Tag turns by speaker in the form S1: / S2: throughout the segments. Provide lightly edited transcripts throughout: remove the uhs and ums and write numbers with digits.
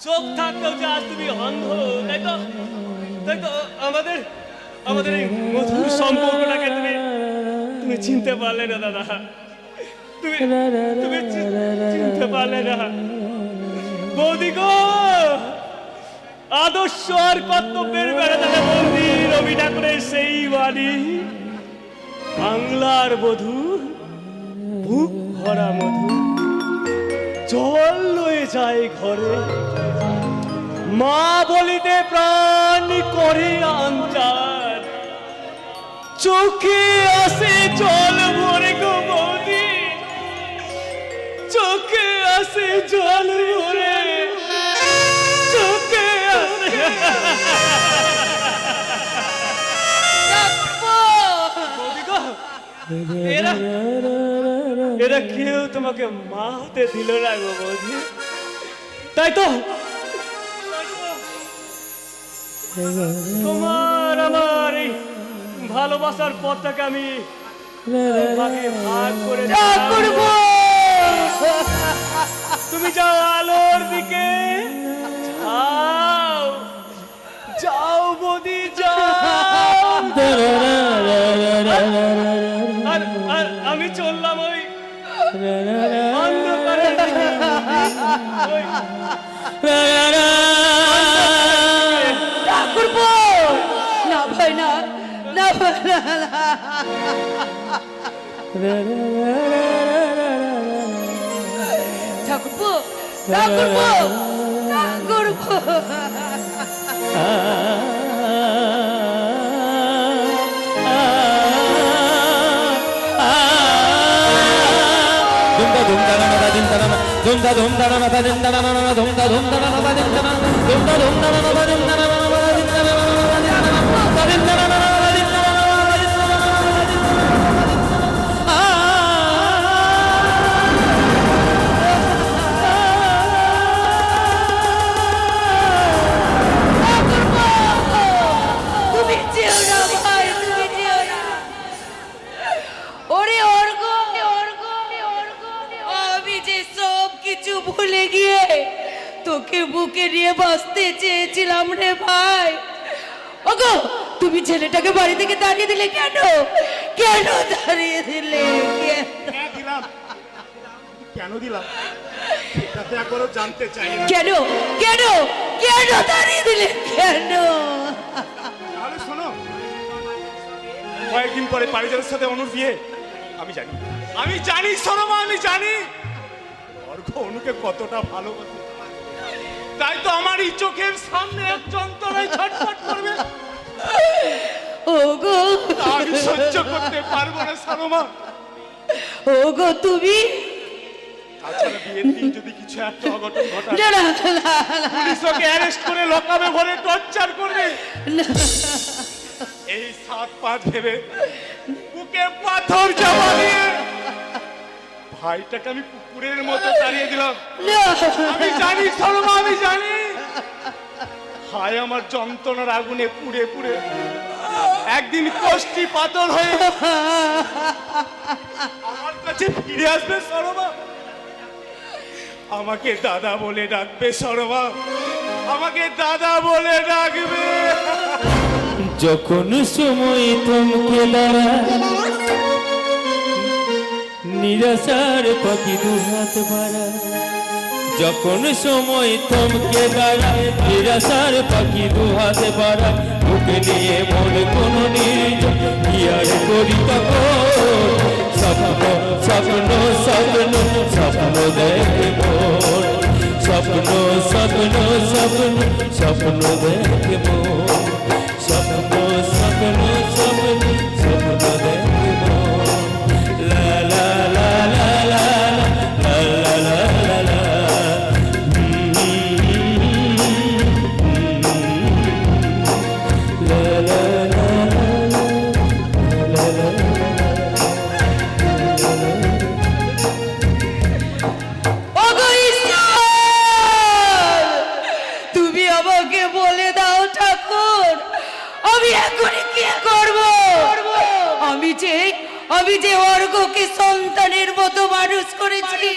S1: চোখ থাকতেও যে আজ তুমি অন্ধ, তাই তো? তাই তো আমাদের আমাদের এই মধুর সম্পর্কটাকে তুমি তুমি চিনতে পারলে না দাদা। তুমি তুমি চিনতে পারলে না বৌদি গো। আদর্শ আর কর্তব্যের বেড়াদানে বন্দি রবি ঠাকুরের সেই বাড়ি, বাংলার বধূ, বুক ভরা মধু, জল লয়ে যায় ঘরে, মা বলিতে প্রাণ করে আঞ্চার, চোখে আসে জল ভরে গো বৌদি, চোখে আসে জল ভরে, চোখে আসে। বৌদি গো, এরা এরা কেউ তোমাকে মা হতে দিল না গো বৌদি, তাই তো? তোমার আমার এই ভালোবাসার পথটাকে আমি ভাগে ভাগ করে করব। তুমি যাও আলোর দিকে, যাও যাও বৌদি যাও। আর আমি চললাম ওই অন্ধকারের দিকে।
S2: না ভাই না, না ভাই না, ঠাকুরপো, ঠাকুরপো, ঠাকুরপো। ভুলে গিয়ে তোকে বুকে নিয়ে বাঁচতে চেয়েছিলাম রে ভাই। ওগো, তুমি ছেলেটাকে বাড়ি থেকে দাঁড়িয়ে দিলে কেন? কেন দাঁড়িয়ে দিলে?
S3: কেন দিলাম সেটাতে একবারও জানতে চাই না।
S2: কেন কেন কেন দাঁড়িয়ে দিলে কেন?
S3: তাহলে শোনো, কয়েকদিন পরে পারিজাতের সাথে অনুর বিয়ে। আমি জানি, আমি জানি সরমা, আমি জানি অর্ঘ অনুকে কতটা ভালোবাসে। তাই তো আমার এই চোখের সামনে এক যন্ত্রণায় ছটফট করবে।
S2: ওগো,
S3: আমি সহ্য করতে পারবো না সরমা।
S2: ওগো তুমি
S3: তাছাড়া বিয়ের দিন যদি কিছু একটা অঘটন ঘটায়,
S2: না না না,
S3: পুলিশ ওকে অ্যারেস্ট করে লকাপে ভরে টর্চার করবে।
S2: না।
S3: এই 7-5 ভেবে বুকে পাথর চাপা দিয়ে ভাইটাকে আমি কুকুরের মতো তাড়িয়ে দিলাম। আমি জানি সরমা, আমি জানি হায় আমার যন্ত্রণার আগুনে পুড়ে পুড়ে একদিন কষ্টি পাথর হয়ে আমার কাছে ফিরে আসবে সরমা। আমাকে দাদা বলে ডাকবে সরমা, আমাকে দাদা বলে ডাকবে।
S4: যখন সময় থমকে দাঁড়ায় নিরাশার পাখি দুহাত বাড়ায়, যখন সময় থমকে দাঁড়ায় নিরাশার পাখি দুহাত বাড়ায়, বুকে নিয়ে মন কোন নির্জন কি আর করি তখন? স্বপ্ন স্বপ্ন স্বপ্ন স্বপ্ন দেখে মন, স্বপ্ন স্বপ্ন স্বপ্ন স্বপ্ন দেখে মন, স্বপ্ন স্বপ্ন স্বপ্ন স্বপ্ন দেখে মন। লা লা লা লা লা লা লা লা লা লা।
S2: ওগো ঈশ্বর, তুমি আমাকে বলে দাও ঠাকুর, আমি এখনই কি করব? আমি যে অর্ঘকে সন্তানের মতো মানুষ করেছি,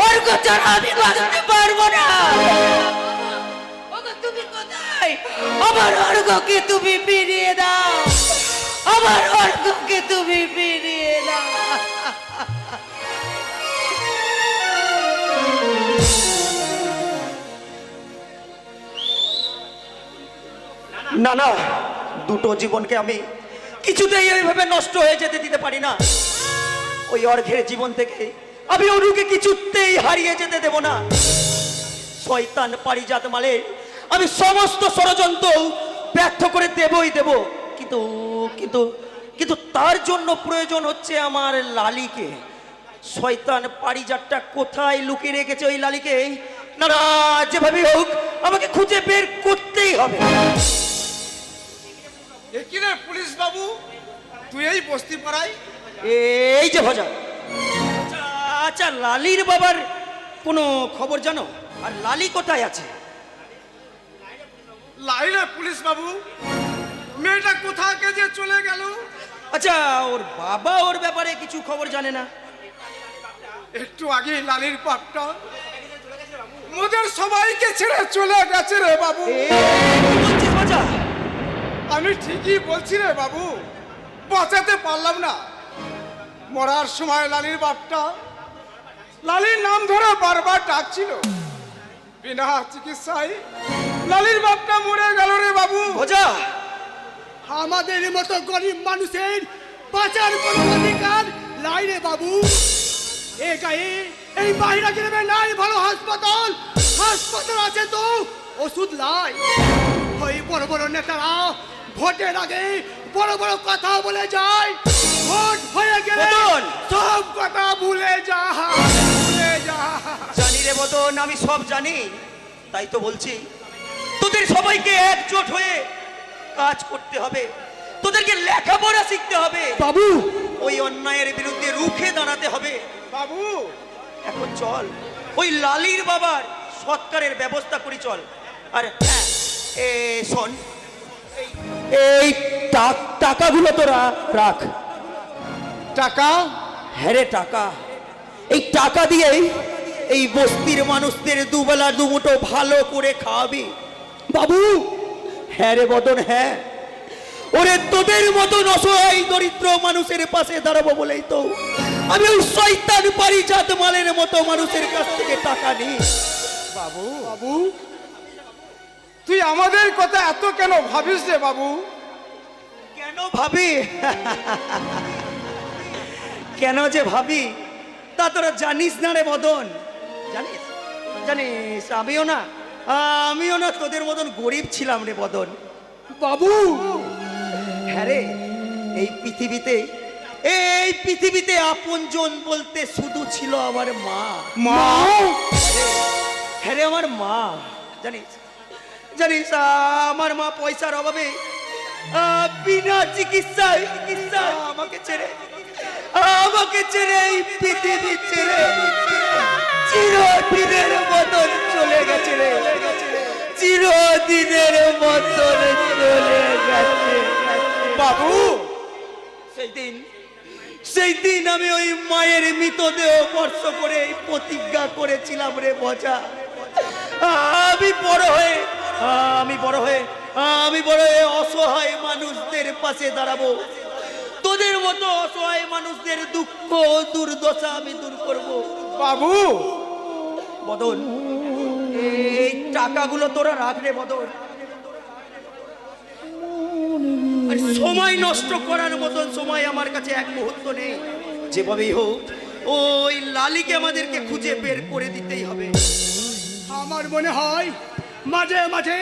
S2: অর্ঘ ছাড়া আমি বাঁচতে পারবো না। আমার অর্ঘকে তুমি ফিরিয়ে দাও, আমার অর্ঘকে তুমি ফিরিয়ে দাও।
S5: না না, দুটো জীবনকে আমি কিছুতেই এইভাবে নষ্ট হয়ে যেতে দিতে পারি না। ওই অর্ঘের জীবন থেকে আমি অরুকে কিছুতেই হারিয়ে যেতে দেব না। শয়তান পারিজাত মালে আমি সমস্ত ষড়যন্ত্র ব্যর্থ করে দেবই দেব, কিন্তু কিন্তু কিন্তু তার জন্য প্রয়োজন হচ্ছে আমার লালিকে। শয়তান পারিজাতটা কোথায় লুকিয়ে রেখেছে ওই লালিকে? না না, যেভাবে হোক আমাকে খুঁজে বের করতেই হবে।
S3: কি রে পুলিশ বাবু, তুই এই বস্তি পাড়ায়?
S5: এই যে ভজা, আচ্ছা আচ্ছা, লালির বাবার কোনো খবর জানো? আর লালি কোথায় আছে?
S3: লাইলে পুলিশ বাবু, মেয়েটা কোথাকে যে চলে গেল।
S5: আচ্ছা, ওর বাবা ওর ব্যাপারে কিছু খবর জানে না?
S3: একটু আগে লালির পাপটা মোদের সবাইকে ছেড়ে চলে গেছে রে বাবু।
S5: কি বলছিস ভজা?
S3: আমি ঠিকই বলছি রে বাবু, বাঁচাতে পারলাম না। মরার সময় লালির বাপটা লালির নাম ধরে বারবার ডাকছিল, বিনা চিকিৎসায় লালির বাপটা মরে গেল রে বাবু।
S5: ভজা,
S6: আমাদের মতো গরিব মানুষের বাঁচার কোনো অধিকার নাই রে বাবু। এ গায়ে এই বাইরে গ্রামে নাই ভালো হাসপাতাল। হাসপাতাল আছে তো ওষুধ নাই। ওই বড় বড় নেতারা ভোটের আগে বড় বড় কথা বলে যায়, ভোট হয়ে গেলে
S5: মদন!
S6: সব কথা ভুলে ভুলে যা।
S5: জানি রে মদন, আমি সব জানি, তাই তো বলছি তোদের সবাইকে একজোট হয়ে কাজ করতে হবে। তোদেরকে লেখাপড়া শিখতে হবে
S6: বাবু,
S5: ওই অন্যায়ের বিরুদ্ধে রুখে দাঁড়াতে হবে।
S3: বাবু
S5: এখন চল ওই লালির বাবার সৎকারের ব্যবস্থা করি, চল। আর হ্যাঁ, শোন, এই টাকাগুলো তোরা রাখ।
S3: টাকা?
S5: হ্যাঁ রে, টাকা। এই টাকা দিয়েই এই বস্তির মানুষদের দুবেলা দুমুঠো ভালো করে খাওয়াবি বাবু। হ্যাঁ রে বদন, হ্যাঁ। ওরে তোদের মতন অসহায় দরিদ্র মানুষের পাশে দাঁড়াবো বলেই তো আমি ওই শয়তান পারিজাত মালের মতো মানুষের কাছ থেকে টাকা নিই।
S3: বাবু বাবু, তুই আমাদের কথা এত কেন ভাবিস রে বাবু?
S5: কেন ভাবি? কেন যে ভাবি তা তোরা জানিস না রে মদন। জানিস জানিস আমিও না তোদের মতন গরিব ছিলাম রে মদন।
S6: বাবু,
S5: হ্যাঁ রে, এই পৃথিবীতে আপনজন বলতে শুধু ছিল আমার মা।
S3: মা?
S5: হ্যাঁ রে, আমার মা। জানিস আমার মা পয়সার অভাবে বিনা চিকিৎসায় আমাকে ছেড়ে এই পৃথিবী ছেড়ে চিরদিনের মতন চলে গেছে রে, চিরদিনের মতন চলে গেছে বাবু। সেই দিন আমি ওই মায়ের মৃতদেহ স্পর্শ করে প্রতিজ্ঞা করেছিলাম রে ভজা, আমি বড় হয়ে অসহায় মানুষদের পাশে দাঁড়াবো। তোদের মতো অসহায় মানুষদের দুঃখ দুর্দশা আমি দূর করব
S3: বাবু।
S5: বদন, এই টাকাগুলো তোরা রাখ রে বদন। আর সময় নষ্ট করার মতন সময় আমার কাছে এক মুহূর্ত নেই। যেভাবেই হোক ওই লালিকে আমাদেরকে খুঁজে বের করে দিতেই হবে।
S6: আমার মনে হয় মাঝে মাঝে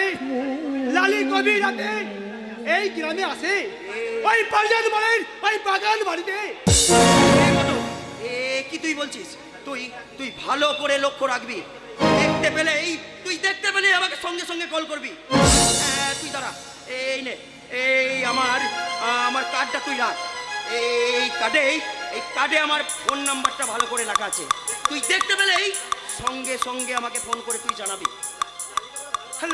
S6: লালি কবি রাতে এই গ্রামে আসে, ওই পারিজাত মালের ওই বাগান বাড়িতে।
S5: কি তুই বলছিস? তুই ভালো করে লক্ষ্য রাখবি। তুই দেখতে পেলে আমাকে সঙ্গে সঙ্গে কল করবি। তুই দাঁড়া, এই নে, এই আমার কার্ডটা তুই রাখ। এই কার্ডে আমার ফোন নাম্বারটা ভালো করে লেখা আছে। তুই দেখতে পেলেই সঙ্গে সঙ্গে আমাকে ফোন করে তুই জানাবি।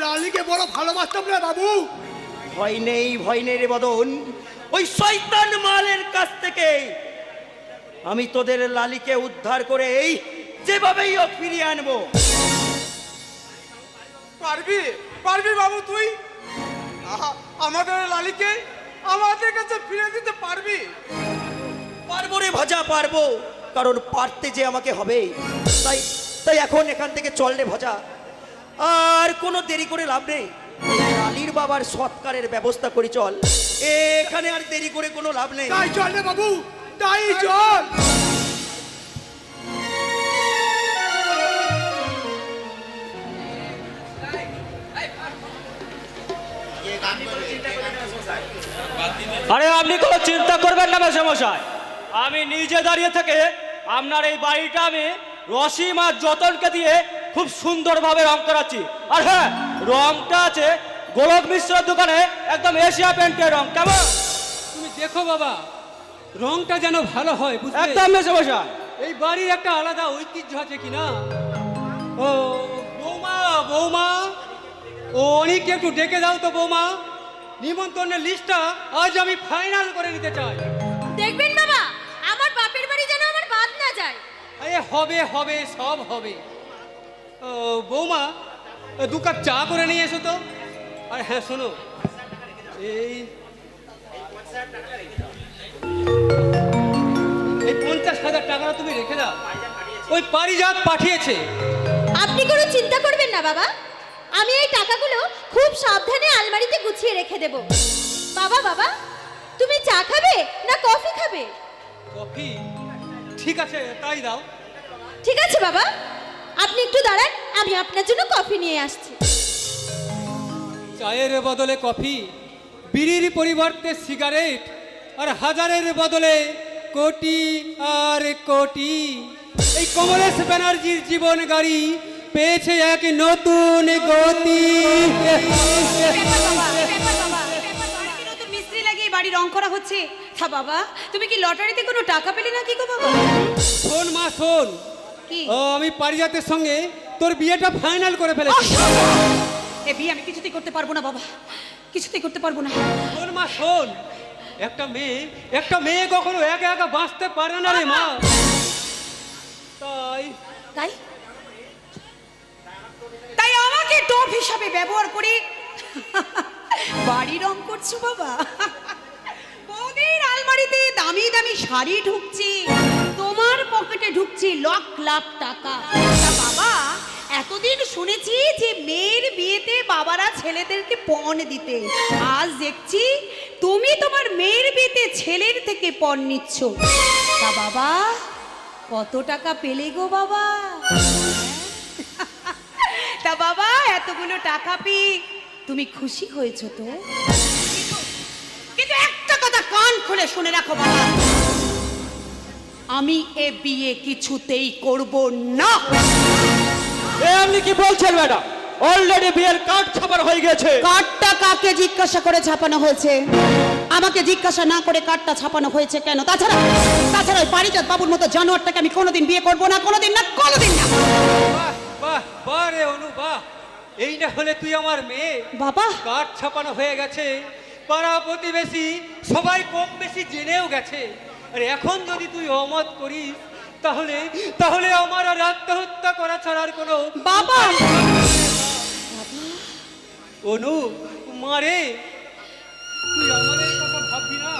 S6: লালিকে বড় ভালোবাসতাম রে বাবু।
S5: ভয় নেই রে বদন, ওই শয়তান মালের কাছ থেকে আমি তোদের লালিকে উদ্ধার করে এই যেভাবেই হোক ফিরিয়ে আনবো।
S3: পারবি বাবু তুই? আমাদের লালিকে আমাদের কাছে ফিরে দিতে পারবি?
S5: পারবো রে ভজা, পারবো, কারণ পারতে যে আমাকে হবে। তাই তাই এখন এখান থেকে চল রে ভজা, আর কোনো দেরি করে লাভ নেই। লালির বাবার সৎকারের ব্যবস্থা করি, চল। এখানে আর দেরি করে কোনো লাভ নেই।
S6: তাই চল রে বাবু, তাই চল।
S1: আরে আপনি কোনো চিন্তা করবেন না মেসমশাই, আমি নিজে দাঁড়িয়ে থেকে আপনার এই বাড়িটা আমি রসিম আর যতনকে দিয়ে খুব সুন্দরভাবে রং করাচ্ছি। আর হ্যাঁ, রংটা আছে গোলক মিশ্রের দোকানে একদম এশিয়া পেন্টের রং। কেমন?
S7: তুমি দেখো বাবা, রংটা যেন ভালো হয়, বুঝলে?
S1: একদম মেসমশাই।
S7: এই বাড়ির একটা আলাদা ঐতিহ্য আছে কিনা। ও বৌমা, বৌমা, ও অনেককে একটু ডেকে দাও তো বৌমা। নিমন্ত্রণের লিস্টটা আজ আমি ফাইনাল করে নিতে চাই।
S2: দেখবেন বাবা, আমার বাপের বাড়ি যেন আমার বাদ না যায়।
S7: আরে হবে হবে, সব হবে। ও বৌমা, 2 কাপ চা করে নিয়ে এসো তো। আর হ্যাঁ শোনো, এই 50,000 টাকাটা তুমি রেখে দাও, ওই পারিজাত পাঠিয়েছে।
S8: আপনি কোনো চিন্তা করবেন না বাবা, আমি এই টাকাগুলো খুব সাবধানে আলমারিতে গুছিয়ে রেখে দেব। বাবা বাবা, তুমি চা খাবে না কফি খাবে?
S7: কফি? ঠিক আছে, তাই দাও।
S8: ঠিক আছে বাবা, আপনি একটু দাঁড়ান, আমি আপনার জন্য কফি নিয়ে আসছি।
S7: চায়ের বদলে কফি, বিড়ির পরিবর্তে সিগারেট, আর হাজারের বদলে কোটি আর কোটি। এই কমলেশ ব্যানার্জির জীবন গাড়ি পেয়েছে এক নতুন গতি।
S2: নতুন মিস্ত্রি লাগিয়ে বাড়ি রং করা হচ্ছে। তা বাবা, তুমি কি লটারিতে কোনো টাকা পেলে নাকি গো বাবা?
S7: শোন মা, শোন,
S2: কি?
S7: আমি পারিজাতের সঙ্গে তোর বিয়েটা ফাইনাল করে ফেলেছি।
S2: এ বিয়ে আমি কিছুতেই করতে পারবো না বাবা, কিছুতেই করতে পারবো না।
S7: শোন মা, শোন, একটা মেয়ে কখনো একা একা বাঁচতে পারে না রে মা। তাই
S2: তাই তাই আমাকে টোপ হিসাবে ব্যবহার করে বাড়ি রং করছো বাবা? বৌদির আলমারিতে দামি দামি শাড়ি ঢুকছে, তোমার পকেটে ঢুকছে লাখ লাখ টাকা। তা বাবা, এতদিন শুনেছি যে মেয়ের বিয়েতে বাবারা ছেলেদেরকে পণ দিতে, আজ দেখছি তুমি তোমার মেয়ের বিয়েতে ছেলের থেকে পণ নিচ্ছ। তা বাবা, কত টাকা পেলে গো বাবা? তা বাবা, এতগুলো টাকা পেয়ে তুমি খুশি হয়েছো তো? কিন্তু একটা কথা কান খুলে শুনে রাখো বাবা, আমি এ বিয়ে কিছুতেই করব না।
S1: আপনি কি বলছেন ম্যাডাম? অলরেডি বিয়ের কার্ড ছাপানো হয়ে গেছে।
S2: কার্ডটা কাকে জিজ্ঞাসা করে ছাপানো হয়েছে? আমাকে জিজ্ঞাসা না করে কার্ডটা ছাপানো হয়েছে কেন? তাছাড়া ওই পারিজাত বাবুর মতো জানোয়ারটাকে আমি কোনোদিন বিয়ে করব না, কোনোদিন না, কোনোদিন না।
S7: বাহ বাহ বাহ রে অনু, বাহ। এই না হলে তুই আমার মেয়ে।
S2: বাবা,
S7: কার্ড ছাপানো হয়ে গেছে, পাড়া প্রতিবেশী সবাই কম বেশি জেনেও গেছে। আর এখন যদি তুই অমত করিস, তাহলে তাহলে আমার আর আত্মহত্যা করা ছাড়ার কোনো
S2: বাবা,
S7: অনু মারে, তুই আমাদের কথা ভাববি না?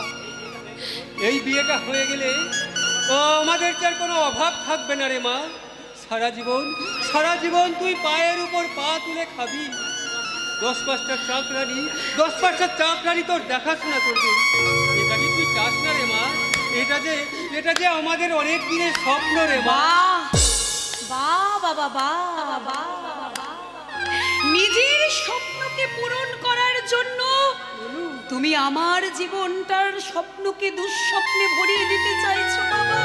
S7: এই বিয়েটা হয়ে গেলে আমাদের আর কোনো অভাব থাকবে না রে মা। সারা জীবন তুই পায়ের উপর পা তুলে খাবি। 10-5টা চাকরানি তোর দেখাশোনা করবে। এটা কি তুই চাস না রে মা? এটা যে আমাদের অনেক দিনের স্বপ্ন রে মা।
S2: বাহ বাবা, বাহ বাহ, নিজের স্বপ্নকে পূরণ করার জন্য তুমি আমার জীবনটার স্বপ্নকে দুঃস্বপ্নে ভরিয়ে দিতে চাইছো বাবা।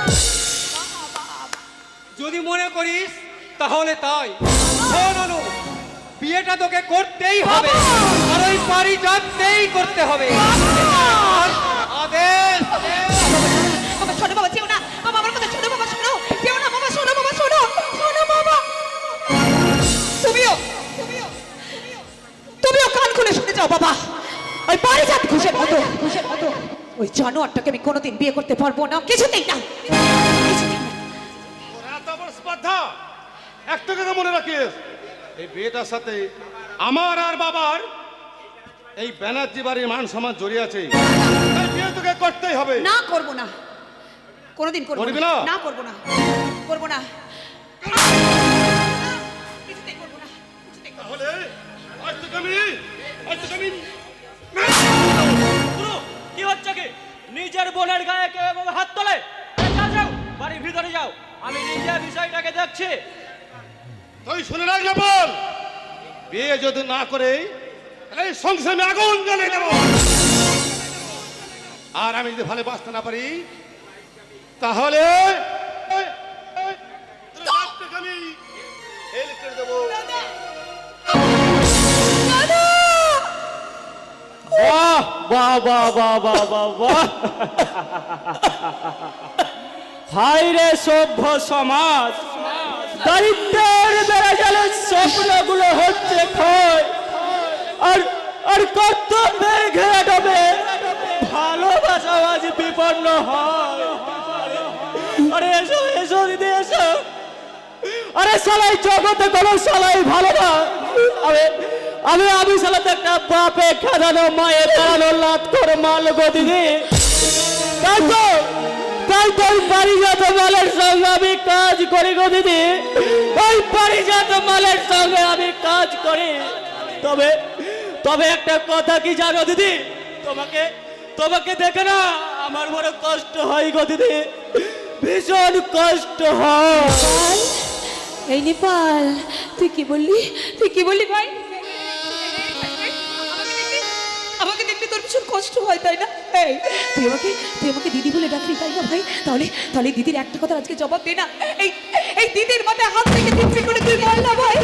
S7: যদি মনে করিস তাহলে তাই। শোন অনু, বিয়েটা তোকে করতেই হবে, আর ওই পারিজাতকেই করতে হবে। আদেশ।
S2: বাবা শোনো, বাবা যেও না, বাবা আমার কথা শোনো, বাবা শোনো, যেও না বাবা, শোনো বাবা, শোনো বাবা। তুমিও কান খুলে শুনে যাও বাবা। ওই পারিজাত ঘুষের মতো ওই জানোয়ারটাকে আমি কোনোদিন বিয়ে করতে পারবো না, কিছুতেই না।
S3: এত বড় স্পর্ধা! একটা কথা মনে রাখিস, এই বিয়েটার সাথে আমার আর বাবার এই ব্যানার্জি বাড়ির মান সমাজ জড়িয়ে আছে, তাই বিয়ে তোকে করতেই হবে।
S2: না করব না, কোনোদিন করব
S3: করবি
S2: না,
S3: না?
S2: না করব না, করব না, কিছুতেই করব না, কিছুতেই করব না।
S3: তাহলে আজ থেকে আমি
S1: গুরু, কি হচ্ছে কি? নিজের বোনের গায়ে কেউ এভাবে হাত তোলে? যাও যাও, বাড়ির ভিতরে যাও, আমি নিজে বিষয়টাকে দেখছি।
S3: তুই শুনে রাখ না, বল বিয়ে যদি না করে এই সংসারে আমি আগুন জ্বালিয়ে দেব। আর আমি যদি ভালো বাঁচতে না পারি তাহলে আমি ফেল করে দেবো।
S4: বাহ বাহ বাহ বাহ বাহ বাহ বাহ! হায় রে সভ্য সমাজ, দারিদ্রের বেড়ে গেলে স্বপ্নগুলো হচ্ছে ক্ষয়, আর আর কর্তব্যের ঘেরা ডবে ভালোবাসা আজ বিপন্ন হয়। আরে এসো এসো দিদি এসো। আরে সালাই জগতে কোনো সালাই ভালো না। আমি আমি সালাতে একটা বাপে খেদানো মায়ের দাঁড়ানো লাত করে মাল গো দিদি। তাই তো ওই পারিজাত মালের সঙ্গে আমি কাজ করি গো দিদি, ওই পারিজাত মালের সঙ্গে আমি কাজ করি। তবে তবে একটা কথা কি জানো দিদি, তোমাকে দেখে না আমার বড় কষ্ট হয় গো দিদি, ভীষণ কষ্ট হয়।
S2: এই নেপাল, তুই কি বললি ভাই? আমাকে দেখলে তোর ভীষণ কষ্ট হয় তাই না? এই তুই আমাকে দিদি বলে ডাকলি তাই না ভাই? তাহলে দিদির একটা কথা আজকে জবাব দে না। এই দিদির মাথায় হাত থেকে তিনটি করে তুই বল না ভাই,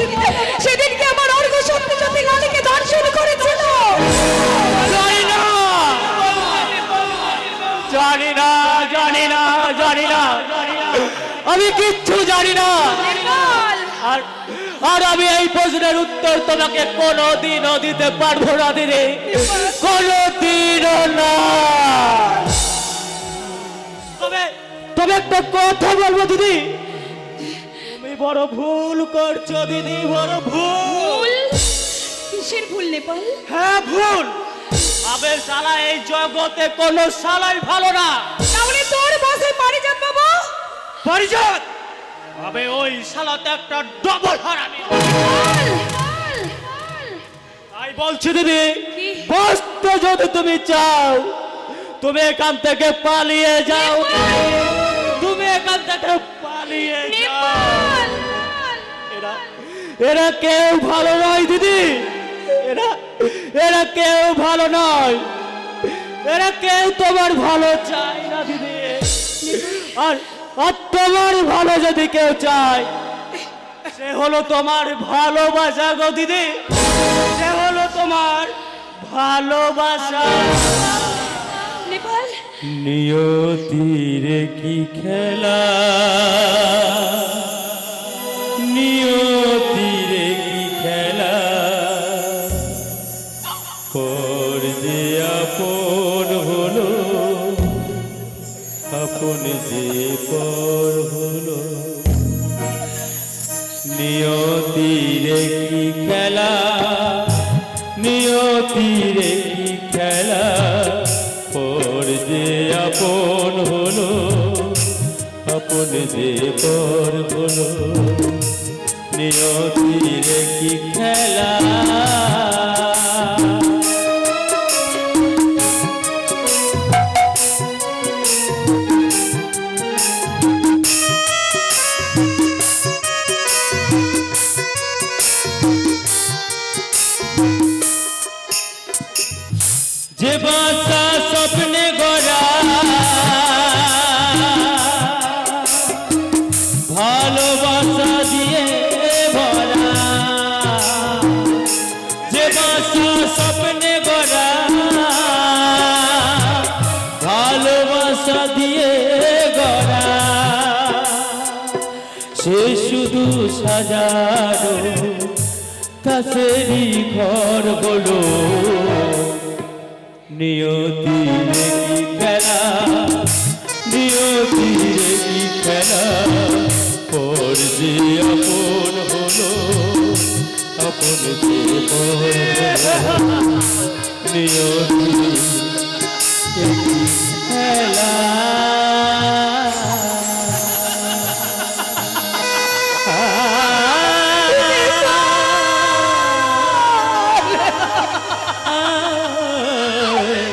S2: সেদিনকে আমার অর্ঘ সত্যি সত্যি লালিকে দর্শন করেছিল।
S4: জানি না আমি কিচ্ছু জানি না। আর আমি এই প্রশ্নের উত্তর তোমাকে কোনোদিনও দিতে পারবো না দিদি, কোনোদিনও না। তবে একটা কথা বলবো দিদি, তুমি বড় ভুল করছো দিদি, বড় ভুল।
S2: কিসের ভুল নেপাল?
S4: হ্যাঁ ভুল। আবে শালা এই জগতে কোনো শালাই ভালো না।
S2: তাহলে তোর বসে পারিজাত বাবু?
S4: পারিজাত আবে ওই শালাতে একটা ডবল হারামি। তাই বলছি দিদি, বাঁচতে যদি তুমি চাও তুমি এখান থেকে পালিয়ে যাও, তুমি এখান থেকে পালিয়ে যাও। এরা কেউ ভালো নয় দিদি, এরা কেউ ভালো নয়, এরা কেউ তোমার ভালো চায় না দিদি। আর তোমার ভালো যদি কেউ চায় সে হলো তোমার ভালোবাসা গো দিদি, সে হলো তোমার ভালোবাসা।
S2: নেপাল,
S4: নিয়তির কি খেলা, নিয়তির কি খেলা, পর যে আপন হলো, আপন যে পর হলো। নিয়তির কি খেলা, নিয়তির কি খেলা, পর যে আপন হলো, আপন যে পর হলো। নিয়তির কি খেলা। যে বাসা স্বপ্নে গড়া, ভালোবাসা দিয়ে ভরা, যে বাসা স্বপ্নে গড়া, ভালোবাসা দিয়ে গড়া, সে শুধু সাজানো কাছেরই ঘর হলো। নিয়তির কি খেলা, নিয়তির কি খেলা, পর যে আপন হলো, আপন যে পর হলো। নিয়তি একই খেলা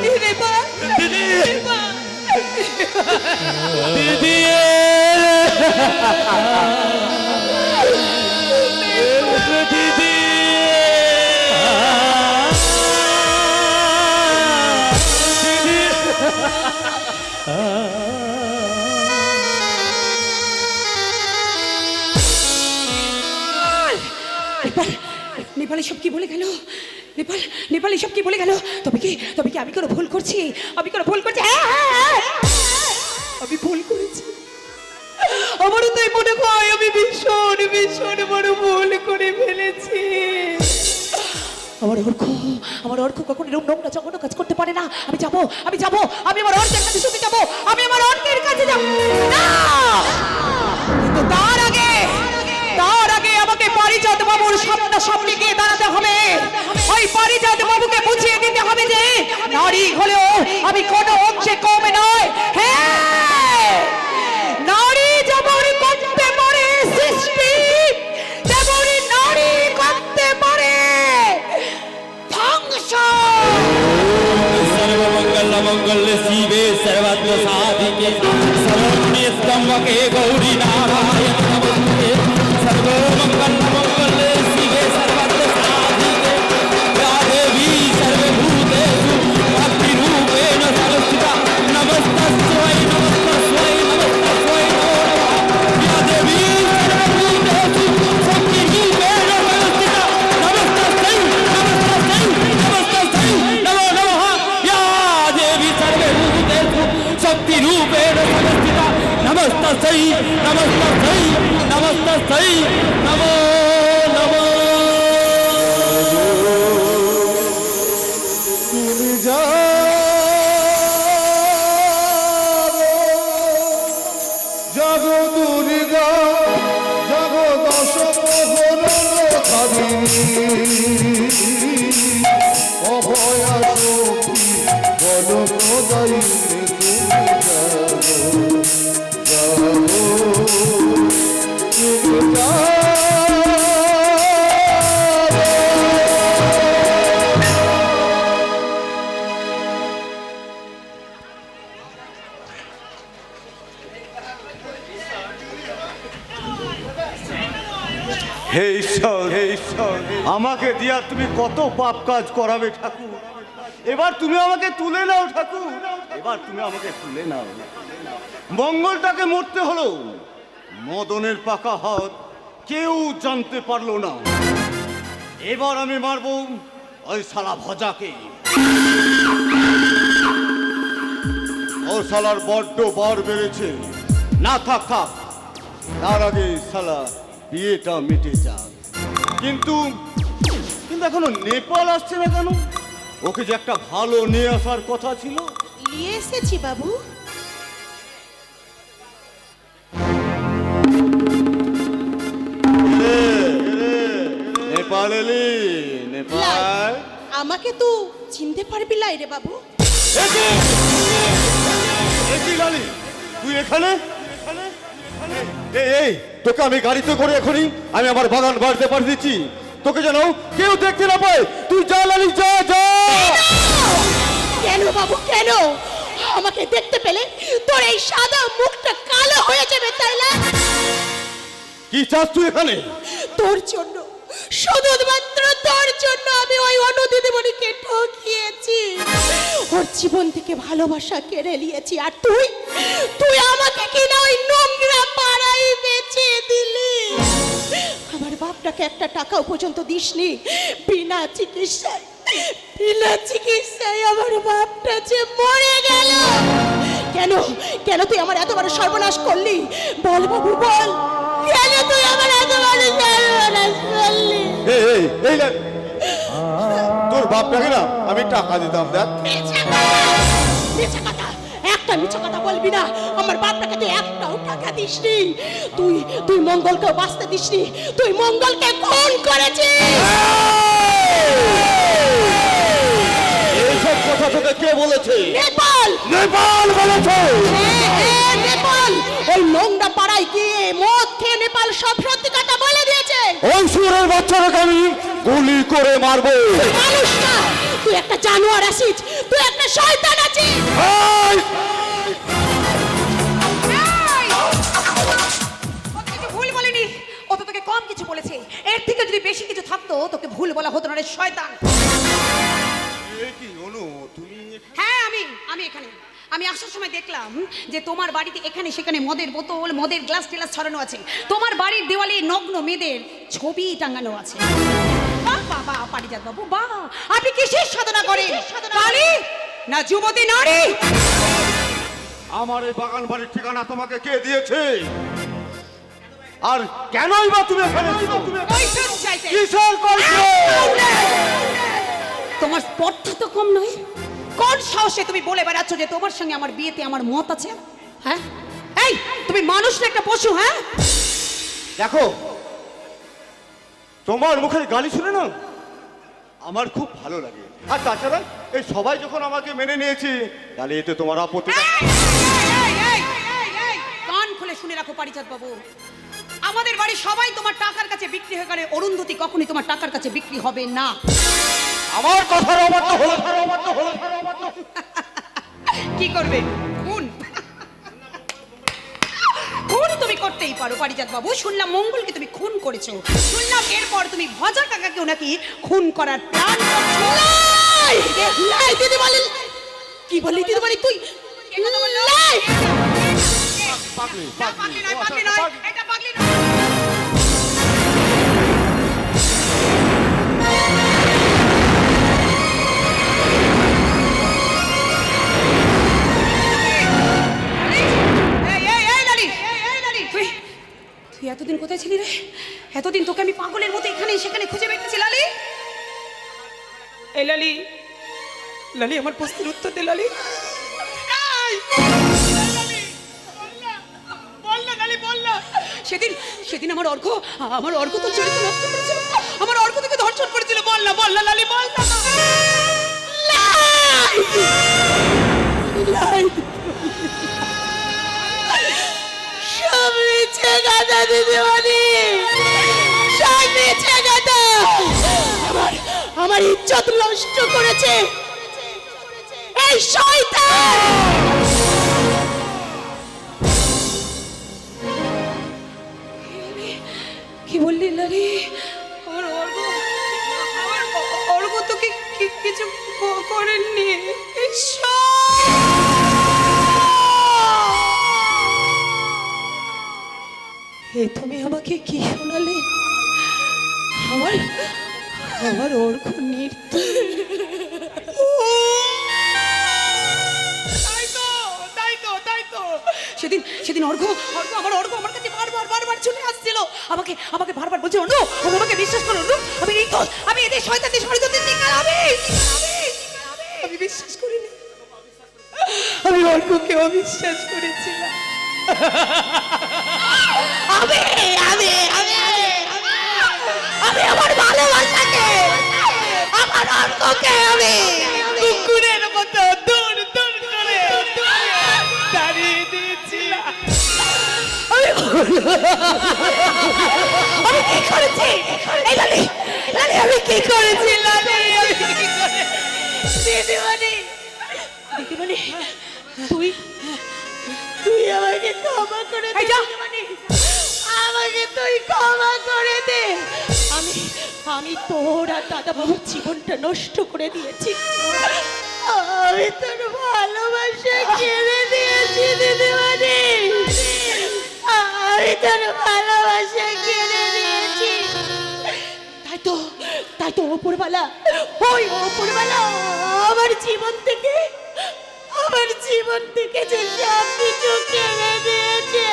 S4: দিদি দিদি
S2: নেপাল সব কি বলে গেল? নেপাল সব কি বলে গেল? তবে কি আমি কোনো ভুল করছি? আমি কোনো ভুল করছি? আমি ভুল করেছি। আমারও তাই মনে হয় আমি ভীষণ বড় ভুল করে ফেলেছি। আমার অর্ক কখনো এরকম নোংরা জঘন্য কাজ করতে পারে না। আমি যাব আমি আমার অর্কের কাছে শুতে যাব, আমি আমার অর্কের কাছে যাব না। কিন্তু তার আগে আমাকে পারিজাত বাবুর সামনে গিয়ে দাঁড়াতে হবে। ওই পারিজাত বাবুকে বুঝিয়ে দিতে হবে যে নারী হলেও আমি কোনো অংশে কমে নয়। হ্যাঁ, নারী যেমন করতে পারে সৃষ্টি, তেমনি নারী করতে পারে ধ্বংস।
S4: सर्वमंगल मंगल्य शिवे सर्वत्र साधिके सर्वज्ञ स्तंभके गौरी नारायण नमस्ते सर्वमंगल मंगल्य शिवे सर्वत्र साधिके या देवी सर्वभूतेषु भक्ति रूपेण संस्थिता नमस्तस्यै नमस्तस्यै नमस्तस्यै नमो नमः या देवी सर्वभूतेषु शक्ति रूपेण संस्थिता नमस्तस्यै नमस्तस्यै नमस्तस्यै नमो नमः या देवी सर्वभूतेषु शक्ति रूपेण संस्थिता नमस्तस्यै नमस्तस्यै नमस्तस्यै नमो नमः
S3: তুমি যাও জগ দুর্গা জগ দশ মোহন অভয়া সখী বল প্রদায়ী তুমি যাও তুমি যাও
S9: হে ঈশ্বর আমাকে দিয়া তুমি কত পাপ কাজ করাবে ঠাকুর। এবার তুমি আমাকে তুলে নাও ঠাকুর, এবার তুমি আমাকে তুলে নাও। মঙ্গলটাকে মরতে হলো, মদনের পাকা হাত কেউ জানতে পারলো না। এবার আমি মারবো ওই শালা ভজাকে। ও শালার বড্ড বার বেড়েছে। না থাক তার আগে শালা বিয়েটা মিটে যাক। কিন্তু এখনো নেপাল আসছে না কেন? ওকে যে একটা ভালো নিয়ে আসার কথা ছিল।
S2: নিয়ে এসেছি বাবু।
S9: নেপাল এলি? নেপাল
S2: আমাকে তো চিনতে পারবি লাই রে বাবু।
S9: লালি তুই এখানে? এই তোকে আমি গাড়িতে করে এখনই আমি আমার বাগান বাড়িতে পাঠিয়ে দিচ্ছি। তোকে যেন কেউ দেখতে না পায়। তুই যা লালি, যা।
S2: কেন বাবু কেন? আমাকে দেখতে পেলে তোর এই সাদা মুখটা কালো হয়ে যাবে, তাই না?
S9: কি চাস তুই এখানে?
S2: তোর জন্য, শুধুমাত্র তোর জন্য আমি ওই অনুদিদিমণিকে ঠকিয়েছি, ওর জীবন থেকে ভালোবাসা কেড়ে নিয়েছি। আর তুই আমাকে কিনা ওই নোংরা পাড়ায় বেচে দিলি। আমার বাপটাকে একটা টাকাও পর্যন্ত দিসনি। বিনা চিকিৎসায় আমার বাপটা যে মরে গেল। কেন তুই আমার এত বড় সর্বনাশ করলি? বল বাবু বল, কেন তুই আমার এত বড় সর্বনাশ করলি?
S9: তোর বাপটাকে না আমি টাকা দিতাম। দেখ
S2: মিথ্যা কথা, একটা মিথ্যা কথা বলবি না। আমার বাপটাকে তুই একটাও টাকা দিসনি। তুই মঙ্গলকে বাঁচতে দিসনি, তুই মঙ্গলকে খুন করেছিস।
S9: তোকে কে বলেছে?
S2: নেপাল
S9: নেপাল বলেছে।
S2: নেপাল ওই নোংরা পাড়ায় গিয়ে মদ খেয়ে নেপাল সব সত্যি কথা বলে দিয়েছে।
S9: ওই সুরের বাচ্চাটাকে আমি গুলি করে মারবো।
S2: মানুষ না, তুই একটা জানোয়ার আছিস, তুই একটা শয়তান আছিস।
S9: এই!
S2: ও তোকে ভুল বলেনি, ও তো তোকে কম কিছু বলেছে। এর থেকে যদি বেশি কিছু থাকতো তোকে ভুল বলা হতো না রে শয়তান।
S9: কি অনু, তুমি
S2: হ্যাঁ আমি এখানে আমি আসার সময় দেখলাম যে তোমার বাড়িতে এখানে সেখানে মদের বোতল মদের গ্লাস টেলাস ছড়ানো আছে। তোমার বাড়ির দেওয়ালে নগ্ন মেয়েদের ছবি টাঙানো আছে। বাহ বাহ বাহ পারিজাত বাবু বাহ, আপনি কিসের সাধনা করেন? কালী না যুবতী নারী?
S9: আমার এই বাগান বাড়ির ঠিকানা তোমাকে কে দিয়েছে? আর কেনই বা তুমি এখানে এসেছো?
S2: কৈফিয়ত চাইতে।
S9: কিসের কৈফিয়ত?
S2: তোমার স্পর্ধা তো কম নয়। কোন সাহসে তুমি বলে বেড়াচ্ছ যে তোমার সঙ্গে আমার বিয়েতে আমার মত আছে? হ্যাঁ এই তুমি মানুষ না একটা পশু? হ্যাঁ
S9: দেখো, তোমার মুখের গালি শুনে না আমার খুব ভালো লাগে। আর তাছাড়া এই সবাই যখন আমাকে মেনে নিয়েছে, তাহলে এতে তোমার আপত্তি?
S2: কান খুলে শুনে রাখো পারিজাত বাবু, আমাদের বাড়ি সবাই তোমার টাকার কাছে বিক্রি হয়ে গেলে অরুন্ধতী কখনোই তোমার টাকার কাছে বিক্রি হবে না।
S9: আমার কথার অবাধ্য হলো।
S2: কি করবে? খুন খুন তুমি করতেই পারো পারিজাত বাবু। শুনলাম মঙ্গলকে তুমি খুন করেছো, শুনলাম এরপর তুমি ভজা কাকাকেও নাকি খুন করার প্ল্যান করছো। লাই দিদি বলেন। কি বললি দিদি বলি? তুই লাই।
S9: পাগলি,
S2: না, পাগলি নয়, পাগলি নয়, এটা পাগলি নয়। তুই এতদিন কোথায় ছিলি রে? এতদিন তোকে আমি পাগলের মতো এখানে সেখানে খুঁজে বেড়াচ্ছি। লালি এই লালি, লালি আমার প্রশ্নের উত্তর দে লালি। সেদিন আমার অর্ঘ তো চরিত্র নষ্ট করেছিল, আমার অর্ঘ থেকে ধর্ষণ করেছিল। বল না লালি, বল না। আমার ইজ্জত নষ্ট করেছে এই শয়তান। কি বললি লালি? আমার অর্ঘ তো কিছু করেননি। তুমি আমাকে কি শোনালে? আমার অর্ঘ সেদিন অর্ঘ আমার কাছে বারবার চলে আসছিল। আমাকে বারবার বলছে অনু আমাকে বিশ্বাস করো অনু, আমি নির্দোষ, আমি এদের শয়তানদের ষড়যন্ত্রের শিকার হবে। আমি বিশ্বাস করিনি, আমি অর্ঘকে অবিশ্বাস করেছিলাম। আমি আমার ভালোবাসাকে, আমার অর্ঘকে আমি কুকুরের মতো দৌড় করে দাঁড়িয়ে দিয়েছিলাম। আমি কি করেছি? আমি কি করেছি? দিদিমণি তুই আমাকে ক্ষমা করে দে। আমাকে তুই ক্ষমা করে দে। আমি তোর আর দাদা বাবুর জীবনটা নষ্ট করে দিয়েছি। আমি তোর ভালোবাসা কেড়ে দিয়েছি দিদিমণি, আমি তোর ভালোবাসা কেড়ে দিয়েছি। তাই তো ওপরওয়ালা আমার জীবন থেকে যে সব কিছু কেড়ে দিয়েছে।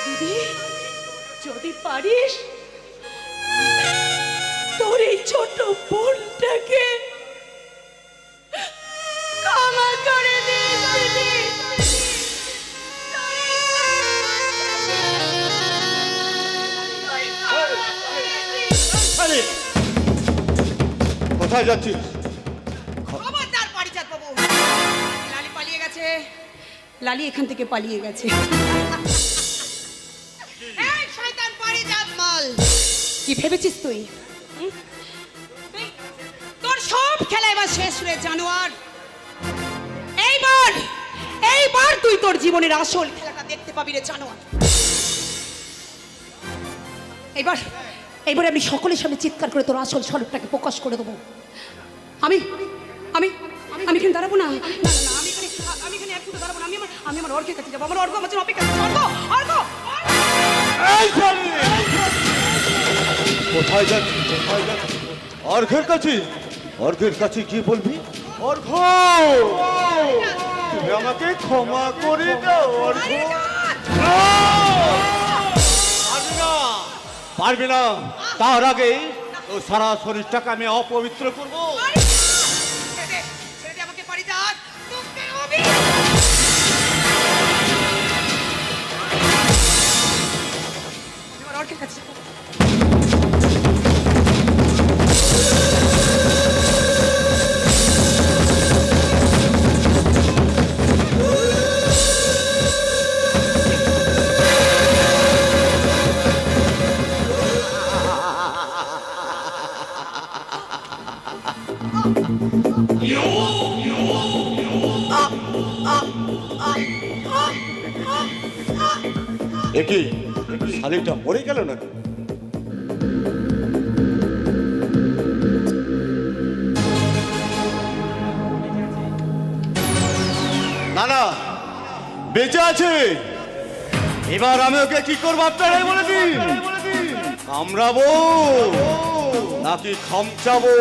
S2: দিদি যদি পারিস তোর এই ছোট বোনটাকে ক্ষমা করে দিস দিদি।
S9: কোথায় যাচ্ছিস?
S2: খবরদার পারিজাত বাবু, লালি পালিয়ে গেছে, লালি এখান থেকে পালিয়ে গেছে। এই শয়তান পারিজাত মাল, কি ভেবেছিস তুই? তোর সব খেলা এবার শেষ রে জানোয়ার। এইবার তুই তোর জীবনের আসল খেলাটা দেখতে পাবি রে জানোয়ার। এইবার আমি সকলের সামনে চিৎকার করে তোর আসল স্বরূপটাকে প্রকাশ করে দেবো। আমি আমি আমি এখানে দাঁড়াবো না, আমি এখানে এক ফুটে দাঁড়াবো না। আমি আমার অর্ঘের কাছে যাবো, আমার অর্ঘ আমার জন্য অপেক্ষা করছে। অর্ঘ
S9: এই শালি! কোথায় যাচ্ছিস? অর্ঘের কাছে? অর্ঘের কাছে কি বলবি? অর্ঘ, তুমি আমাকে ক্ষমা করে দাও অর্ঘ। পারবি না, তার আগে ও সারা শরীরটাকে আমি অপবিত্র করবো।
S2: ছেড়ে দে আমাকে পারিজাত, তোকে আমি আমার অর্ঘের কাছে যাবো।
S9: একই শালিটা মরে গেল নাকি? না না, বেঁচে আছে। এবার আমি ওকে কি করবো আপনারাই বলে দিন। কামড়াবো নাকি খামচাবো?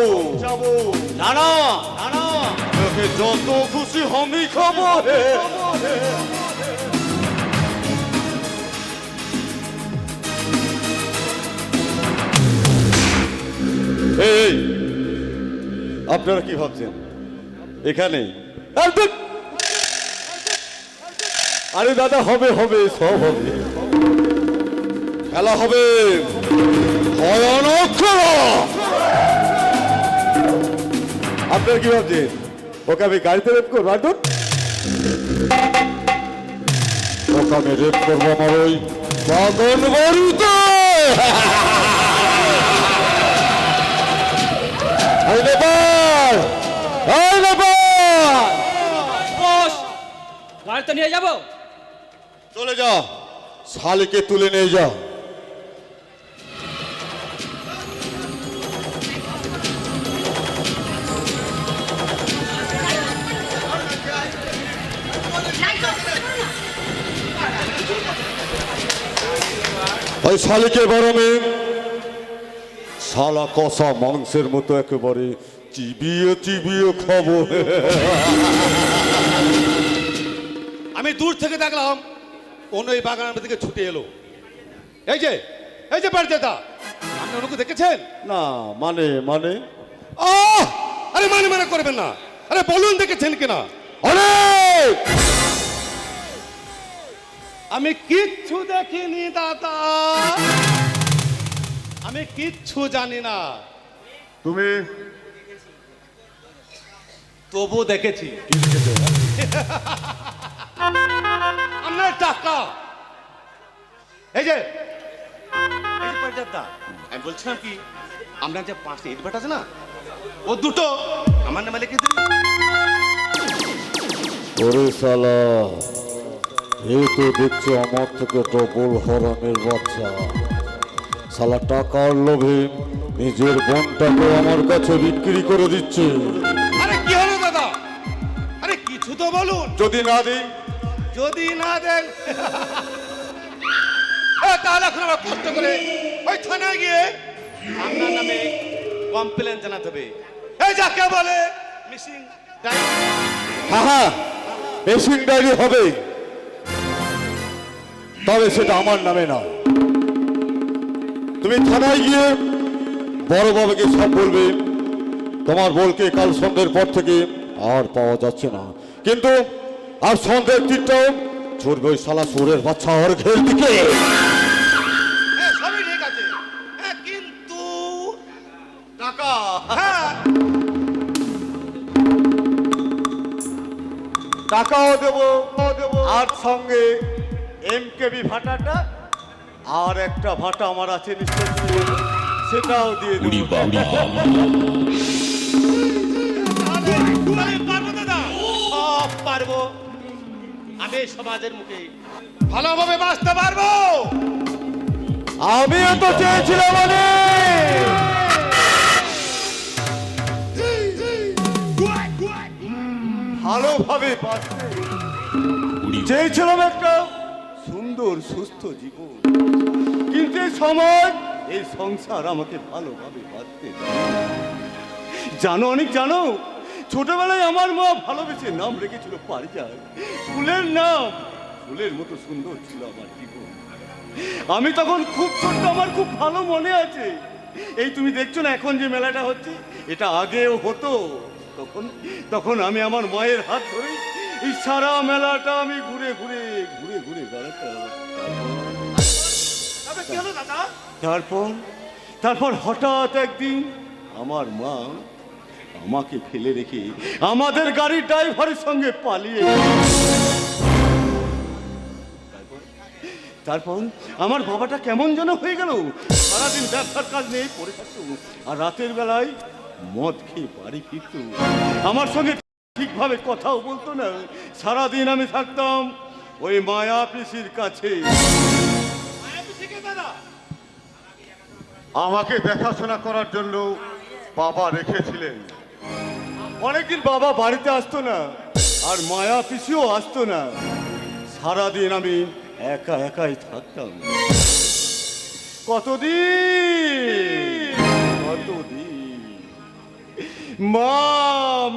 S9: না না, ওকে যত খুশি আমি খাবো। এই, আপনারা কি ভাবছেন এখানে? আরে দাদা, হবে হবে, সব হবে, খেলা হবে ভয়ানক খেলা। আপনারা কি ভাবছেন ওকে আমি গাড়িতে রেপ করবো? ওকে আমি রেপ করবো আমার ওই বাগান বাড়িতে।
S4: বস, গাড়িতে নিয়ে যাবো।
S9: চলে যা, শালিকে তুলে নিয়ে যা। ওই শালিকে বারমে শালা কষা মাংসের মতো একেবারে চিবিয়ে চিবিয়ে খাবো।
S3: আমি দূর থেকে দেখলাম অন্য এই বাগানের দিকে ছুটে এলো। এই যে পারিজাতা, আপনি ওনাকে দেখেছেন?
S9: না মানে মানে
S3: আরে মানে করবেন না, আরে বলুন দেখেছেন কিনা?
S9: অনেক
S3: আমি কিচ্ছু দেখিনি দাদা, আমি কিচ্ছু জানি না।
S9: তুমি
S3: তবু দেখেছি। আপনার টাকা এই যে পারিজাতা, আমি বলছিলাম কি, আপনার যে 5টা ইট ভাটা আছে না, ও দুটো আমার নামে লিখে দিন।
S9: ওরে শালা, এই তো দেখছি আমার থেকে ডবল হরামের বাচ্চা। শালা টাকার লোভে নিজের বোনটাকে আমার কাছে বিক্রি করে দিচ্ছে।
S3: আরে কি হলো দাদা? আরে কিছু তো বলুন।
S9: যদি না দিই?
S3: যদি না দেন তাহলে এখন আমরা কষ্ট করে ওই থানায় গিয়ে আপনার নামে কমপ্লেন জানাতে হবে। এই যাকে বলে মিসিং ডায়েরি।
S9: হ্যাঁ, মিসিং ডায়েরি হবে, তবে সেটা আমার নামে না। তুমি থানায় গিয়ে বড় বাবাকে সব বলবে তোমার বউকে কাল সন্ধ্যের পর থেকে আর পাওয়া যাচ্ছে না, কিন্তু আর সন্ধ্যের তীরটাও ছুটবে ওই শালা সুরের বাচ্চা অর্ঘের দিকে।
S3: সবই ঠিক আছে, কিন্তু
S9: টাকা
S3: হ্যাঁ
S9: টাকাও দেবো আর সঙ্গে এমকেবি ভাটাটা আর একটা ভাটা আমার আছে নিশ্চয়, সেটাও দিয়ে দেবো।
S3: আমি পারবো দাদা, সব পারবো। আমি এই সমাজের মুখে ভালোভাবে বাঁচতে পারবো।
S9: আমিও তো চেয়েছিলাম ভালোভাবে বাঁচতে, চেয়েছিলাম একটা সুন্দর সুস্থ জীবন, কিন্তু এই সমাজ এই সংসার আমাকে ভালোভাবে বাঁচতে দেয় না। জানো অনেক জানো, ছোটবেলায় আমার মা ভালোবেসে নাম রেখেছিল পারিজাত, ফুলের নাম। ফুলের মতো সুন্দর ছিল আমার জীবন। আমি তখন খুব ছোট্ট, আমার খুব ভালো মনে আছে। এই তুমি দেখছো না এখন যে মেলাটা হচ্ছে, এটা আগেও হতো। তখন তখন আমি আমার মায়ের হাত ধরে এই সারা মেলাটা আমি ঘুরে ঘুরে ঘুরে ঘুরে বেড়াতাম।
S3: কি হলো দাদা?
S9: তারপর হঠাৎ একদিন আমার মা আমাকে ফেলে রেখে আমাদের গাড়ির ড্রাইভারের সঙ্গে পালিয়ে গেল। তারপর আমার বাবাটা কেমন যেন হয়ে গেল, সারাদিন ব্যবসার কাজ নেই পড়ে থাকতো, আর রাতের বেলায় মদ খেয়ে বাড়ি ফিরত। আমার সঙ্গে ঠিকভাবে কথাও বলতো না। সারাদিন আমি থাকতাম ওই মায়া পিসির কাছে। আমাকে দেখাশোনা করার জন্য বাবা রেখেছিলেন। অনেকদিন বাবা বাড়িতে আসতো না, আর মায়া পিসিও আসতো না। সারাদিন আমি একা একাই থাকতাম। কতদিন মা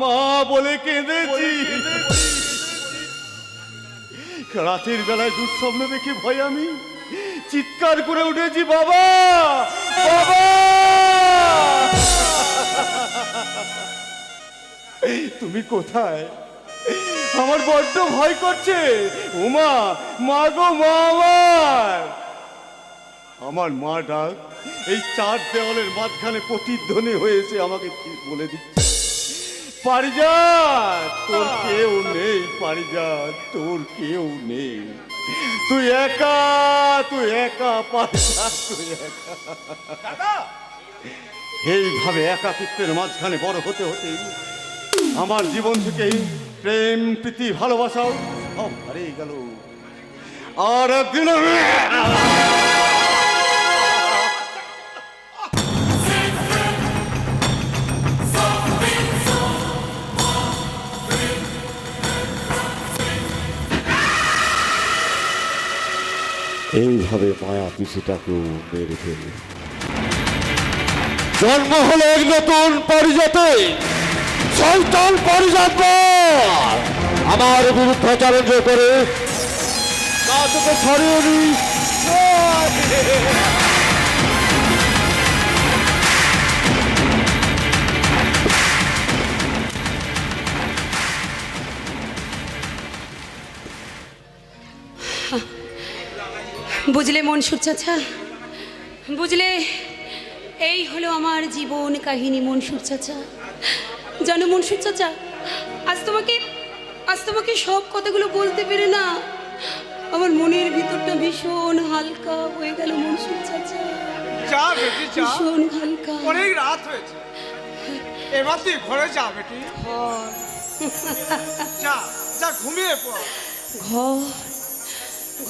S9: মা বলে কেঁদেছি। রাতের বেলায় দুঃস্বপ্ন দেখে ভয় আমি চিৎকার করে উঠেছি, বাবা বাবা। তুমি কোথায়? আমার বড্ড ভয় করছে। ওমা, মা গো মা। আমার মা ডাক এই চার দেওয়ালের মাঝখানে প্রতিধ্বনি হয়েছে আমাকে বলে দিচ্ছে, পারিজাত তোর কেউ নেই, পারিজাত তোর কেউ নেই, তুই একা পারিজাত, তুই একা। এইভাবে একাকিত্বের মাঝখানে বড় হতে হতে আমার জীবন থেকেই প্রেম প্রীতি ভালোবাসাও সব হারিয়ে গেল। আর একদিন এইভাবে মায়া পিসিটাকেও মেরে ফেলে। জন্ম হলো এক নতুন পারিজাতে, শয়তান পারিজাত আমার বিরুদ্ধে চ্যালেঞ্জ করে তাকে ছড়িয়ে নি।
S2: বুঝলে মনসুর চাচা, বুঝলে এই হলো আমার জীবন কাহিনী মনসুর চাচা। জানো মনসুর চাচা, আজ তোমাকে সব কথাগুলো বলতে পেরে না আমার মনের ভিতরটা ভীষণ হালকা হয়ে গেল মনসুর চাচা।
S6: যা বেটি যা,
S2: ভীষণ হালকা।
S6: অনেক রাত হয়েছে, এবার তুই ঘরে যা বেটি। যা যা ঘুমিয়ে পড়।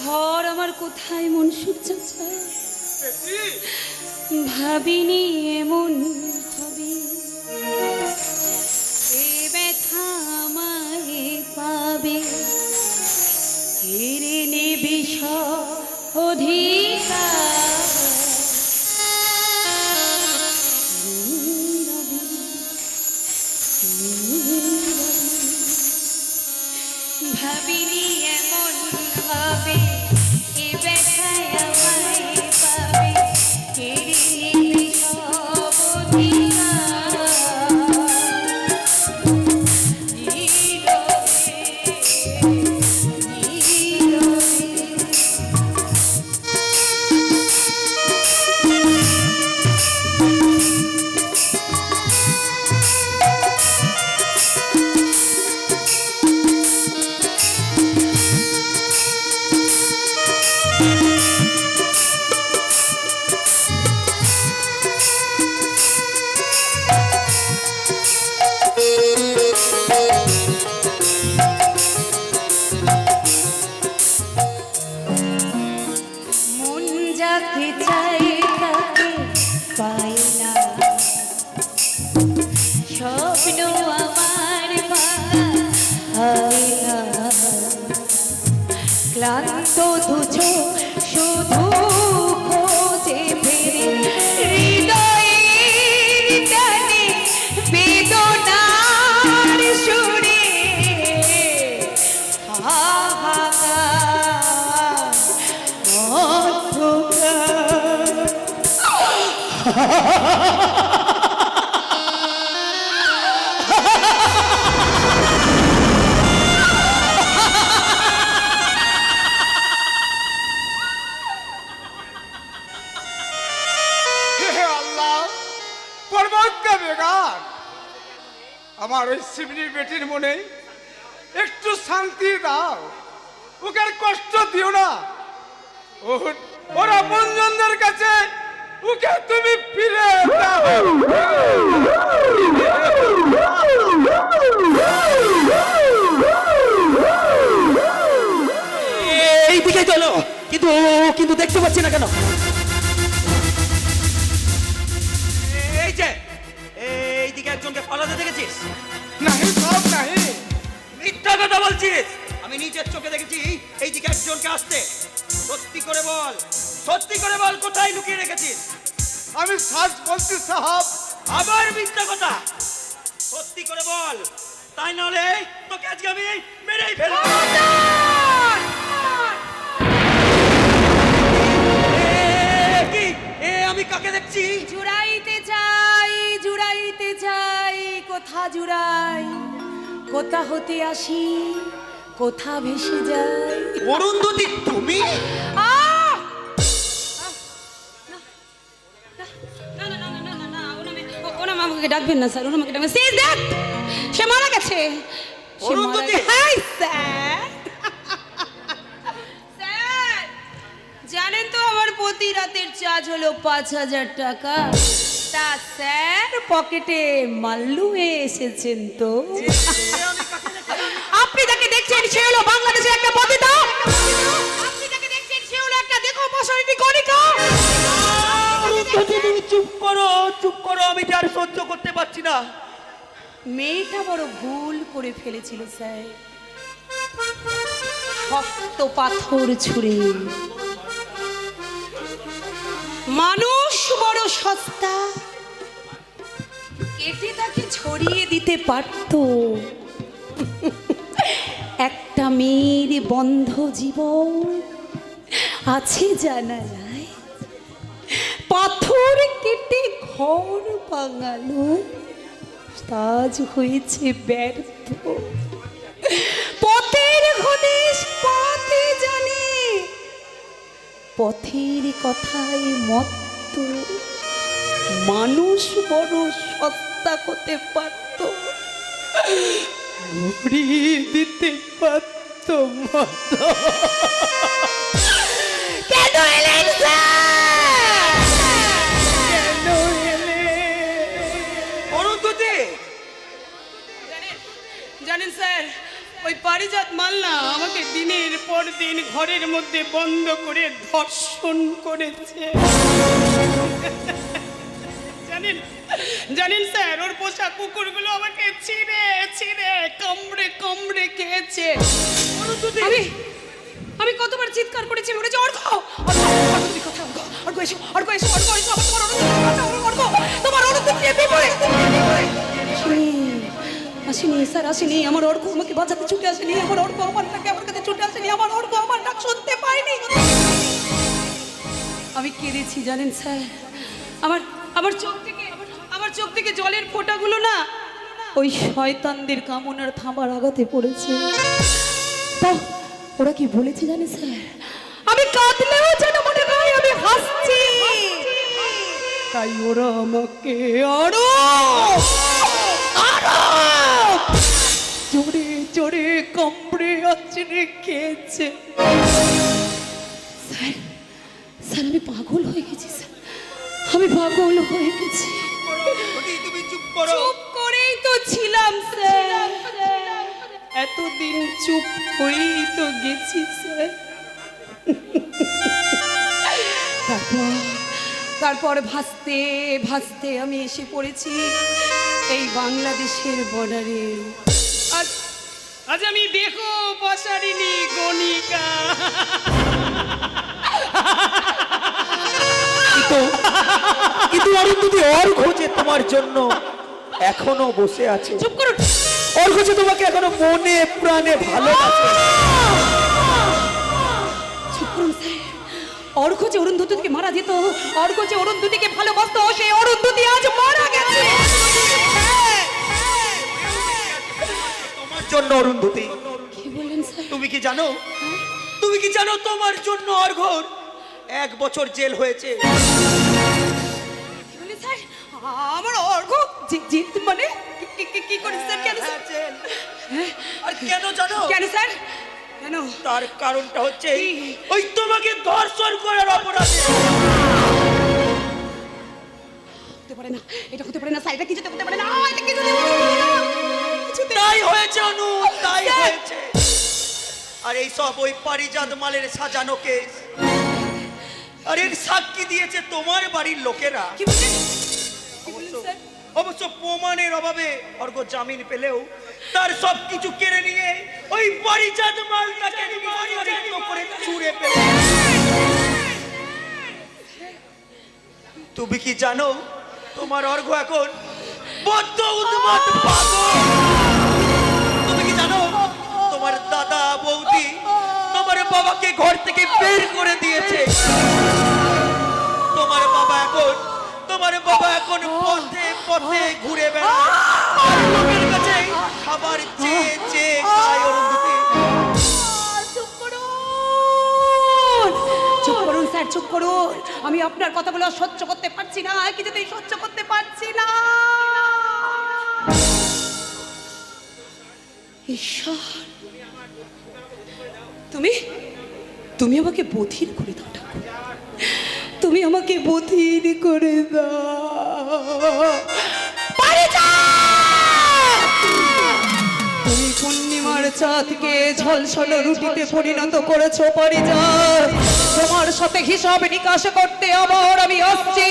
S2: ঘর আমার কোথায় মনসুর চাচা?
S6: বেটি
S2: ভাবিনি এমন হবে, এ ব্যথা আমায় পাবে, কেড়ে নেবে সব অধিকার। ভাবিনি এমন হবে, এ ব্যথায় আমায় পাবে, কেড়ে নেবে সব অধিকার।
S8: স্বপ্ন আমার হয় না, ক্লান্ত দুচো শুধু খোঁজে ফিরে হৃদয়ের টানে বেদনার সুরে হাহাকার
S3: হে আল্লাহ, পরমাত্মা বেগার আমার ওই শিবনি বেটির মনে একটু শান্তি দাও, ওকে আর কষ্ট দিও না। ওর আপনজনদের কাছে ওকে তুমি ফিরে দাও।
S5: এইদিকে চলো, কিন্তু কিন্তু দেখতে পাচ্ছি না কেন? এই যে এইদিকে একজনকে পালাতে দেখেছিস?
S3: নাহি সব নাহি,
S5: মিথ্যা কথা বলছিস। আমি নিজের চোখে দেখেছি এইদিকে একজনকে আসতে। সত্যি করে বল, সত্যি করে বল, কোথায় লুকিয়ে রেখেছিস?
S3: আমি সাজ বলছি সাহাব।
S5: আবার মিথ্যা কথা, সত্যি করে বল, তাই নাহলে তোকে আজকে আমি মেরেই ফেলবো। কি আমি কাকে দেখছি?
S2: জুড়াইতে যাই কোথা জুড়াই, কোথা হতে আসি কোথা ভেসে যাই।
S5: অরুন্ধতী তুমি?
S2: আহ! ওনা আমাকে ডাকবেন না স্যার, ওনা আমাকে ডাকবেন। সে দেখ, সে মারা গেছে। সে মারা
S5: অরুন্ধতী?
S2: গেছে। Hi sir. স্যার, জানেন তো আমার প্রতি রাতের চার্জ হলো 5,000 টাকা। তা স্যার পকেটে মাল্লু হয়ে এসেছেন তো। আপনি যাকে দেখছেন সে হলো বাংলাদেশের একটা পতিতা। আপনি যাকে দেখছেন সে হলো একটা দেখো বসরিটি গণিকা।
S5: তুমি চুপ করো, চুপ করো, আমি আর সহ্য করতে পারছি না।
S2: মেয়েটা বড় ভুল করে ফেলেছিল স্যার। শক্ত পাথর ছুঁড়ে মানুষ বড় সস্তা, কেটে তাকে ছড়িয়ে দিতে পারত। একটা মেয়ের বন্ধ জীবন আছে জানা যায়। পাথর কেটে ঘর বাঙালো, কাজ হয়েছে ব্যর্থ। পথের হদিশ পথে জানে, পথের কথায় মত্ত। মানুষ বড় সস্তা হতে পারত, উড়িয়ে দিতে পারত মত। কেন এলেন স্যার? কেন এলেন?
S5: অরুন্ধতী,
S2: জানেন স্যার, ওই পারিজাত মাল্লা আমাকে দিনের পর দিন ঘরের মধ্যে বন্ধ করে ধর্ষণ করেছে। জানেন জানেন স্যার, ওর পোষা কুকুরগুলো আমাকে ছিঁড়ে ছিঁড়ে কামড়ে কামড়ে খেয়েছে। আমি আমি কতবার চিৎকার করেছি, বলেছি অর্ঘ তুমি কোথায়? অর্ঘ এসো, অর্ঘ এসো, অর্ঘ এসো, তোমার অর্ঘ, তোমার অর্ঘ নিয়ে বিপরে আসেনি স্যার, আসেনি। আমার অর্ঘ আমাকে বাঁচাতে ছুটে আসেনি। আমার অর্ঘ আমার কাছে ছুটে আসেনি। আমার অর্ঘ আমার ডাক শুনতে পাইনি। আমি কেঁদেছি জানেন স্যার। আমার আমার চোখ থেকে জলের ফোঁটাগুলো না ওই শয়তানদের কামনার থামার আঘাতে পড়েছে। তা ওরা কি বলেছে জানেন স্যার? আমি কাঁদলেও যেন মনে হয় আমি হাসছি। তাই ওরা আমাকে আরো জোরে জোরে কামড়ে আছড়ে খেয়েছে। স্যার স্যার আমি পাগল হয়ে গেছি স্যার, আমি পাগল হয়ে গেছি।
S5: তুমি চুপ করো।
S2: চুপ করেই তো ছিলাম স্যার, এতদিন চুপ হয়েই তো গেছি স্যার। তারপর তারপর ভাসতে ভাসতে আমি এসে পড়েছি এই বাংলাদেশের বর্ডারে। আজ আমি দেখো বসারিনি গণিকা।
S5: কিন্তু অরুন্ধতি অর্ঘ্য যে তোমার জন্য এখনো বসে আছে,
S2: চুপ করুন।
S5: অর্ঘ্য যে তোমাকে এখনো মনে প্রাণে ভালোবাসে।
S2: চুপ করুন স্যার। অর্ঘ্য যে অরুন্ধতিকে মারা যেত, অর্ঘ্য যে অরুন্ধতিকে ভালোবাসতো, সেই অরুন্ধতি আজ মারা গেছে।
S5: তোমার জন্য অরুন্ধতি।
S2: কি বললেন স্যার?
S5: তুমি কি জানো, তুমি কি জানো তোমার জন্য অর্ঘ্যর 1 বছর জেল হয়েছে?
S2: কি বললেন স্যার? আমার অর্ঘ্য জিত মানে কি করে স্যার? কেন স্যার?
S5: আর কেন জানো?
S2: কেন স্যার? কেন?
S5: তার কারণটা হচ্ছে ওই তোমাকে ধর্ষণ করার অপরাধে।
S2: হতে পারে না, এটা হতে পারে না স্যার, এটা কিছুতে হতে পারে না, এটা কিছুতে হতে পারে না।
S5: তাই হয়েছে অনু, তাই হয়েছে। আর এই সব ওই পারিজাত মালের সাজানো কেস। আর এর সাক্ষী দিয়েছে তোমার বাড়ির লোকেরা।
S2: কি বললেন? কি বললেন স্যার?
S5: অবশ্য প্রমাণের অভাবে অর্ঘ্য জামিন পেলেও তার সব কিছু কেড়ে নিয়ে ওই পারিজাত মালটাকে নির্যাতিত করে ছুঁড়ে ফেলে। তুমি কি জানো তোমার অর্ঘ্য এখন বদ্ধ উন্মাদ পাগল? তুমি কি জানো তোমার দাদা বৌদি তোমার বাবাকে ঘর থেকে বের করে দিয়েছে? তোমার বাবা এখন পথে পথে ঘুরে বেড়ায় আর লোকের কাছে খাবার চেয়ে চেয়ে খায়। অরুন্ধতি,
S2: চুপ করুন, চুপ করুন স্যার, চুপ করুন। আমি আপনার কথাগুলো সহ্য করতে পারছি না, কিছুতেই সহ্য করতে পারছি না। ঈশ্বর, তুমি আমাকে বধির করে দাও ঠাকুর, তুমি আমাকে বধির করে দাও। তুমি পূর্ণিমার চাঁদকে ঝলসল রুটিতে পরিণত করেছো পারিজাত। তোমার সাথে হিসাব নিকাশ করতে আবার আমি আসছি,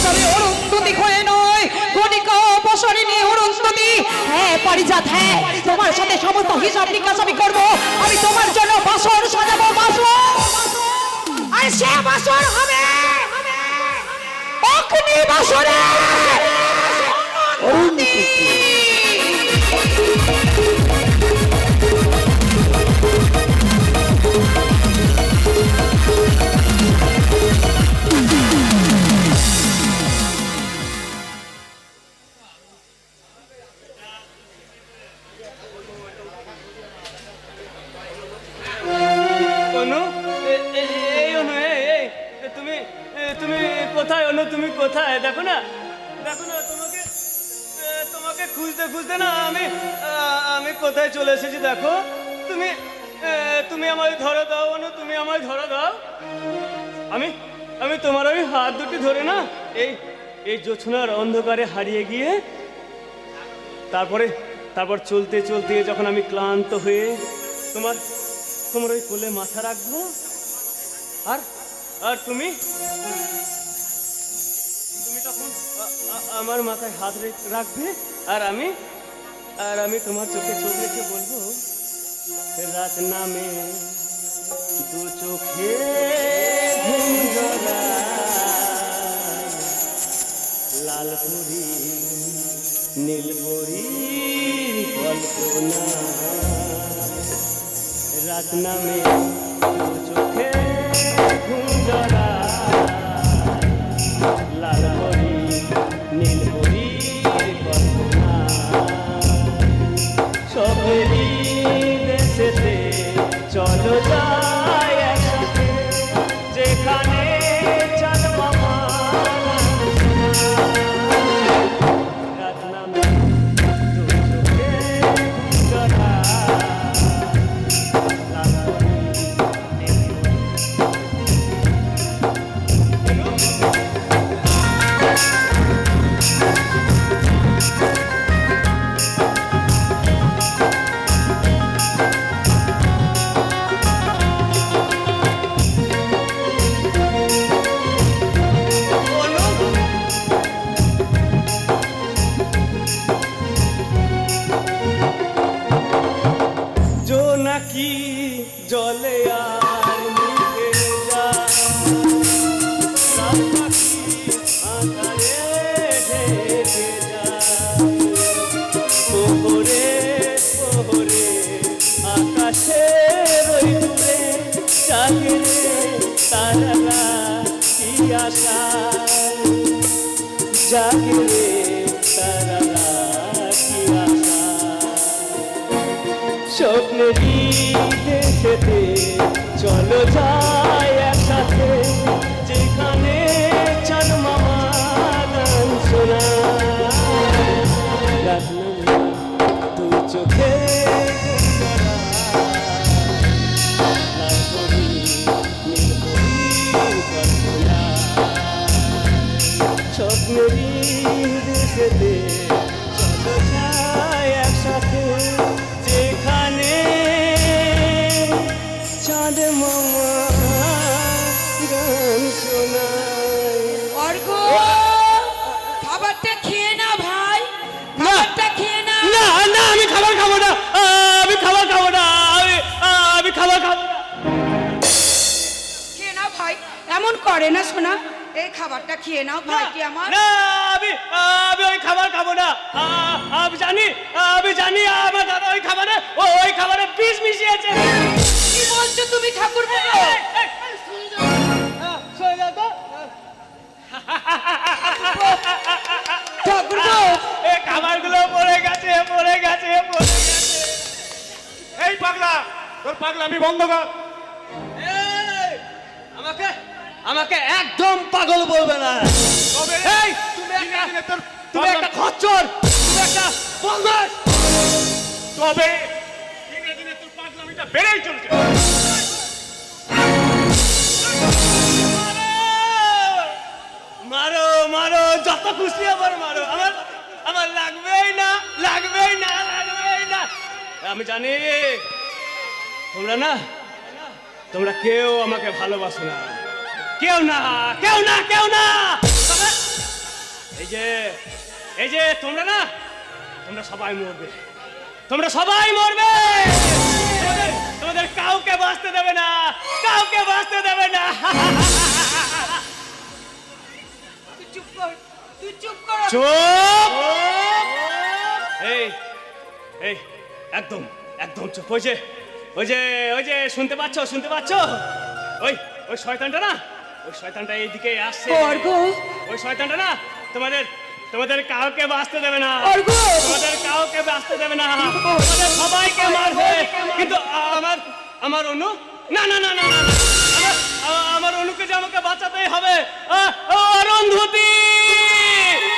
S2: তবে অরুন্ধতি হয়ে নয়, গণিকা বসারিনি অরুন্ধতি। হ্যাঁ পারিজাত, হ্যাঁ তোমার সাথে সমস্ত হিসাব নিকাশ আমি করবো। আমি তোমার জন্য বাসর সাজাবো, বাসর। আর সে বাসর হবে অগ্নি বাসরে।
S1: অনু, এই অনু, এই তুমি কোথায় অনু? তুমি কোথায়? দেখো না তোমাকে খুঁজতে খুঁজতে না আমি কোথায় চলে এসেছি। দেখো তুমি আমায় ধরে দাও অনু, তুমি আমায় ধরে দাও। আমি তোমার ওই হাত দুটি ধরে না এই জোছনার অন্ধকারে হারিয়ে গিয়ে তারপর চলতে চলতে যখন আমি ক্লান্ত হয়ে তোমার ওই কোলে মাথা রাখবো, আর তুমি তখন আমার মাথায় হাত রাখবে, আর আমি তোমার চোখে চোখ রেখে বলবো, রাত নামে দু চোখে ঘুম জড়ায়, লাল পরি নীল পরি কল্পনা, রাত নামে দু চোখে ঘুম জড়ায়, লাল পরি নীল পরি কল্পনা, সবেরই দেশেতে চলো যাই একসাথে, যেখানে চাঁদ মামা রাত নামে দু চোখে ঘুম জড়ায়, লাল পরি নীল পরি।
S4: স্বপ্নেরই দেশেতে চলো যাই একসাথে, যেখানে চাঁদ মামা গান শোনায়। রাত নামে তুই চোখে স্বপ্নেরই দেশেতে চলো যাই একসাথে, যেখানে চাঁদ মামা গান শোনায়।
S2: অর্ঘ, খাবারটা খেয়ে না ভাই, খাবারটা খেয়ে না।
S1: না না, আমি খাবার খাবো না, আমি খাবার খাবো না, আমি খাবার খাবো না।
S2: খেয়ে নাও ভাই, এমন করে না শোনা, এই খাবারটা খেয়ে নাও ভাইটি আমার।
S1: না, আমি ওই খাবার খাবো না। আমি জানি আমার দাদা ওই খাবারে বিষ মিশিয়েছে।
S2: কি বলছো তুমি ঠাকুর?
S1: এই খাবারগুলো পড়ে গেছে।
S3: এই পাগলা, তোর পাগলামি বন্ধ কর।
S1: এই, আমাকে একদম পাগল বলবে না।
S3: তবে
S1: এই, তুমি একটা খচ্চর, তুমি একটা বদমাশ।
S3: তবে দিনে দিনে তোর পাগলামিটা বেড়েই চলছে।
S1: মারো, যত খুশি আবার মারো, আমার লাগবেই না। আমি জানি তোমরা কেউ আমাকে ভালোবাসো না, কেউ না। তবে এই যে তোমরা সবাই মরবে, তোমাদের কাউকে বাঁচতে দেবে না।
S2: তুই চুপ কর।
S1: চুপ! এই একদম চুপ। ওই যে শুনতে পাচ্ছ? ওই শয়তানটা এইদিকে আসছে।
S2: অর্ঘ,
S1: ওই শয়তানটা না তোমাদের কাউকে বাঁচতে দেবে না। তোমাদের সবাইকে মারবে, কিন্তু আমার অনু না। আমার অনুকে যে আমাকে বাঁচাতেই হবে। অরুন্ধতী,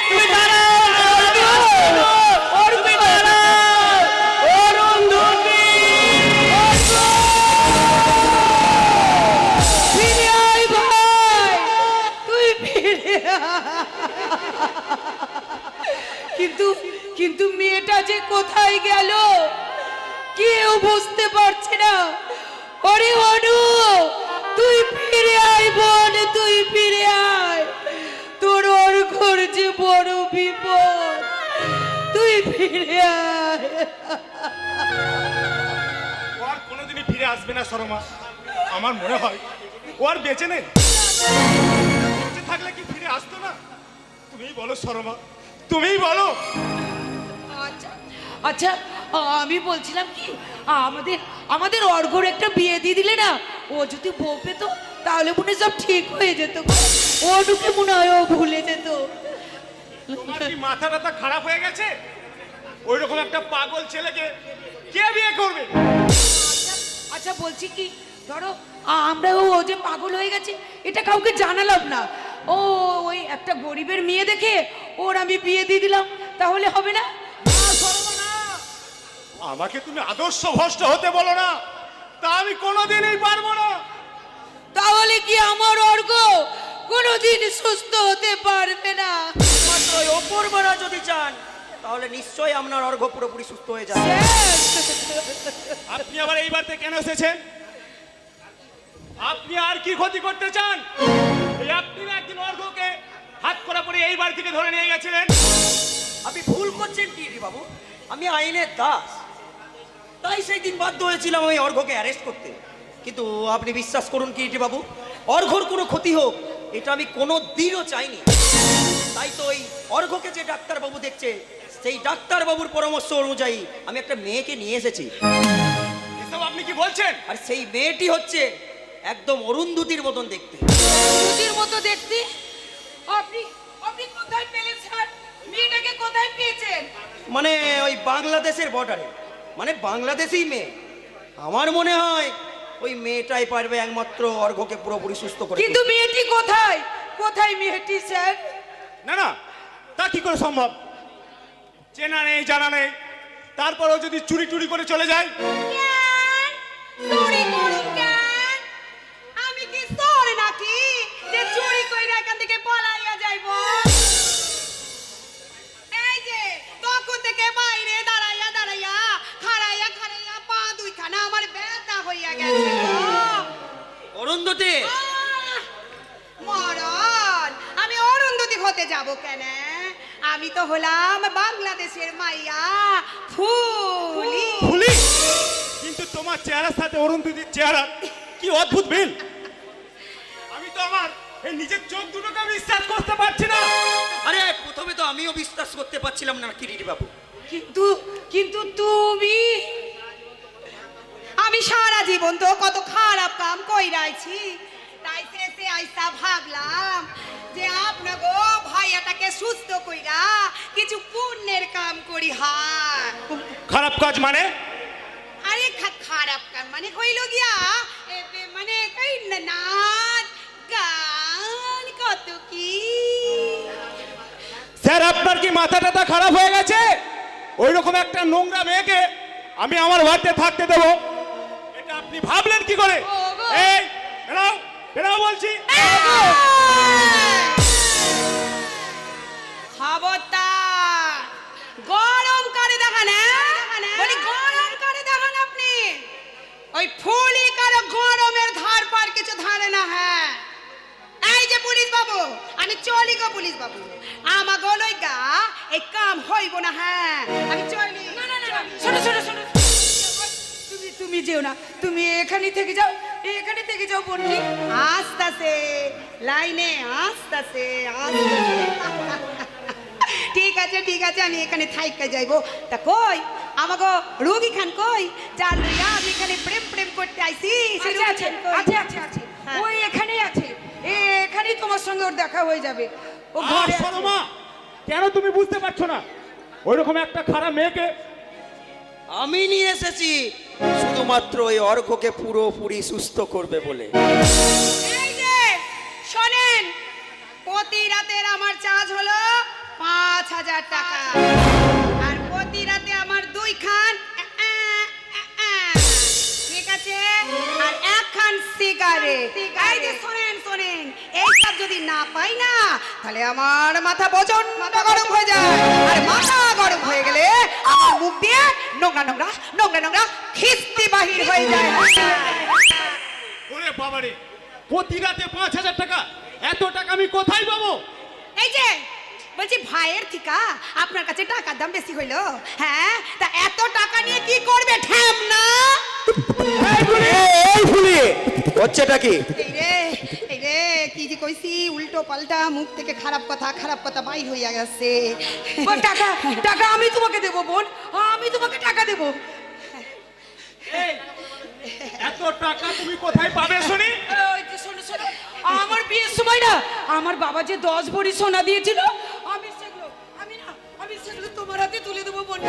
S1: তুমি দাঁড়াও। অরুন্ধতী,
S2: ফিরে আয় ভাই, তুই ফিরে আয়। কিন্তু মেয়েটা যে কোথায় গেল কেউ বুঝতে পারছে না। ওরে অনু, তুই ফিরে আয় বোন, তুই ফিরে আয়। তোর অর্ঘর যে বড় বিপদ, তুই ফিরে আয়।
S3: ও আর কোনোদিনই ফিরে আসবে না শর্মা। আমার মনে হয় ও আর বেঁচে নেই। বেঁচে থাকলে কি ফিরে আসতো না? তুমিই বলো শর্মা, তুমিই বলো।
S2: আচ্ছা, আমি বলছিলাম কি, আমাদের অর্ঘর একটা বিয়ে দিয়ে দিলে না, ও যদি বউ পেতো তাহলে মনে হয় সব ঠিক হয়ে যেত। ও ঢুকে মনে হয় ও ভুলে যেত।
S3: তোমার কি মাথা টাথা খারাপ হয়ে গেছে? ওই রকম একটা পাগল ছেলেকে কে বিয়ে করবে?
S2: আচ্ছা বলছি কি, ধরো আমরা ও যে পাগল হয়ে গেছে এটা কাউকে জানালাম না, ওই একটা গরিবের মেয়ে দেখে ওর আমি বিয়ে দিয়ে দিলাম, তাহলে হবে না?
S3: আমাকে তুমি আদর্শ ভ্রষ্ট হতে বলো না, তা আমি কোনোদিনই পারবো না।
S2: তাহলে কি আমার অর্ঘ কোনোদিন সুস্থ হতে পারবে না?
S5: মাত্র ওপরবেলা যদি চান তাহলে নিশ্চয়ই আপনার অর্ঘ্য পুরোপুরি সুস্থ হয়ে যাবে।
S3: আপনি আবার এই বাড়িতে কেন এসেছেন? আপনি আর কি ক্ষতি করতে চান? এই আপনি না একদিন অর্ঘ্যকে হাত করা পরে এই বাড়ি থেকে ধরে নিয়ে গেছিলেন।
S5: আপনি ভুল করছেন কি বাবু, আমি আইনের দাস, তাই সেই দিন বাধ্য হয়েছিলাম ওই অর্ঘ্যকে অ্যারেস্ট করতে। কিন্তু আপনি বিশ্বাস করুন কিরিটি বাবু, অর্ঘ্যর কোনো ক্ষতি হোক এটা আমি কোনো দিনও চাইনি। তাই তো ওই অর্ঘ্যকে যে ডাক্তারবাবু দেখছে সেই ডাক্তারবাবুর পরামর্শ অনুযায়ী আমি একটা মেয়েকে নিয়ে এসেছি।
S3: এসব আপনি কি বলছেন?
S5: আর সেই মেয়েটি হচ্ছে একদম অরুন্ধতির মতন দেখতে।
S2: দুটির মতো দেখতে? আপনি কোথায় পেলেন স্যার? মেয়েটাকে কোথায় পেয়েছেন?
S5: মানে ওই বাংলাদেশের বর্ডারে, মানে বাংলাদেশি মেয়ে। আমার মনে হয় ওই মেয়েটাই পারবে একমাত্র অর্ঘ্যকে পুরোপুরি সুস্থ করে
S2: কিন্তু
S5: তুলতে।
S2: মেয়েটি কোথায় কোথায় মেয়েটি স্যার?
S3: না না, তা কি করে সম্ভব? চেনা নেই, জানা নেই, তারপরেও যদি চুরি টুরি করে চলে যায়।
S2: চুরি করুন কেন? আমি কি চোর নাকি যে চুরি কইরা এখান থেকে পলাইয়া যাইব? এই যে তখন থেকে বাইরে দাঁড়াইয়া দাঁড়াইয়া খাড়াইয়া খাড়াইয়া পা দুইখানা আমার ব্যথা হইয়া গেছে গো।
S5: অরুন্ধতী,
S2: মরণ, আমি অরুন্ধতী হতে যাব কেন? আমি তো হলাম বাংলাদেশের মাইয়া ফুলি।
S3: ফুলি? কিন্তু তোমার চেহারার সাথে অরুন্ধতির চেহারা কি অদ্ভুত মিল! আমি তো আমার এই নিজের চোখ দুটোকে বিশ্বাস করতে পারছি না।
S5: আরে প্রথমে তো আমিও বিশ্বাস করতে পারছিলাম না কিরিটি বাবু।
S2: কিন্তু কিন্তু তুমি, আমি সারা জীবন তো কত খারাপ কাম কইরাইছি, তাই শেষে আইসা ভাবলাম যে আপনাগো ভাইয়াটাকে সুস্থ কইরা কিছু পুণ্যের কাম করি। হ্যাঁ,
S3: খারাপ কাজ মানে?
S2: আরে খারাপ কাম মানে কইল গিয়া মানে এই নাচ গান কত কি।
S3: স্যার, আপনার কি মাথা টাথা খারাপ হয়ে গেছে? ওই রকম একটা নোংরা মেয়েকে আমি আমার বাড়িতে থাকতে দেবো, এটা আপনি ভাবলেন কি করে?
S2: ওগো।
S3: এই বেরাও, বেরাও বলছি।
S2: খবরদার, গরম করে দেখান, বলি গরম করে দেখান আপনি। ওই ফুলি কারো গরমের ধার পার কিছু ধারে না। হ্যাঁ, এই যে পুলিশ বাবু, আমি চলি গো পুলিশ বাবু, আমা গলই গা এই কাম হইব না। হ্যাঁ, আমি চলি। না না না, শোনো শোনো শোনো, তুমি তুমি যেও না, তুমি এখানে থেকে যাও, এখানে থেকে যাও বন্টি। আস্তাছে লাইনে, আস্তাছে আস্তাছে। ঠিক আছে ঠিক আছে, আমি এখানে থাইকা যাইবো। তা কই আমাগো রোগী খান কই? যার লইয়া আমি এখানে প্রেম প্রেম করতে আইছি।
S10: আছে আছে আছে আছে আছে, ওই এখানেই আছে, এখানেই তোমার সঙ্গে ওর দেখা হয়ে যাবে। ও ঘরে আছে।
S3: শোনো মা, কেন তুমি বুঝতে পারছো না? ওই রকম একটা খারাপ মেয়েকে
S5: আমি নিয়ে এসেছি শুধুমাত্র ওই অর্ঘ্যকে পুরোপুরি সুস্থ করবে বলে।
S2: এই যে শোনেন, প্রতি রাতের আমার চার্জ হলো 5,000 টাকা, আর প্রতি রাতে আমার 2 খান ঠিক আছে, আর 1 খান সিগারেট। এই যে শোনেন শোনেন, এইসব যদি না পাই না, তাহলে আমার মাথা প্রচন্ড গরম হয়ে যায়, আর মাথা গরম হয়ে গেলে আমার মুখ দিয়ে নোংরা নোংরা নোংরা নোংরা খিস্তি বাহির হয়ে যায়।
S3: ওরে বাবারে, প্রতি রাতে 5,000 টাকা! এত টাকা আমি কোথায় পাবো?
S2: এই যে বলছি, ভাইয়ের থিকা আপনার কাছে টাকার দাম বেশি হইলো? হ্যাঁ, তা এত টাকা নিয়ে কি করবে ঠ্যাম না?
S5: এই ফুলি, হচ্ছেটা কি?
S2: এই রে কি যে কইছি, উল্টো পাল্টা মুখ থেকে খারাপ কথা বাইর হইয়া গেছে।
S10: ও টাকা টাকা আমি তোমাকে দেবো বোন, আমি তোমাকে টাকা দেবো।
S3: এত টাকা তুমি কোথায় পাবে শুনি?
S10: ওই যে শোনো শোনো, আমার বিয়ের সময় না আমার বাবা যে 10 ভরি সোনা দিয়েছিল, আমি সেগুলো তোমার হাতে তুলে দেবো বোন।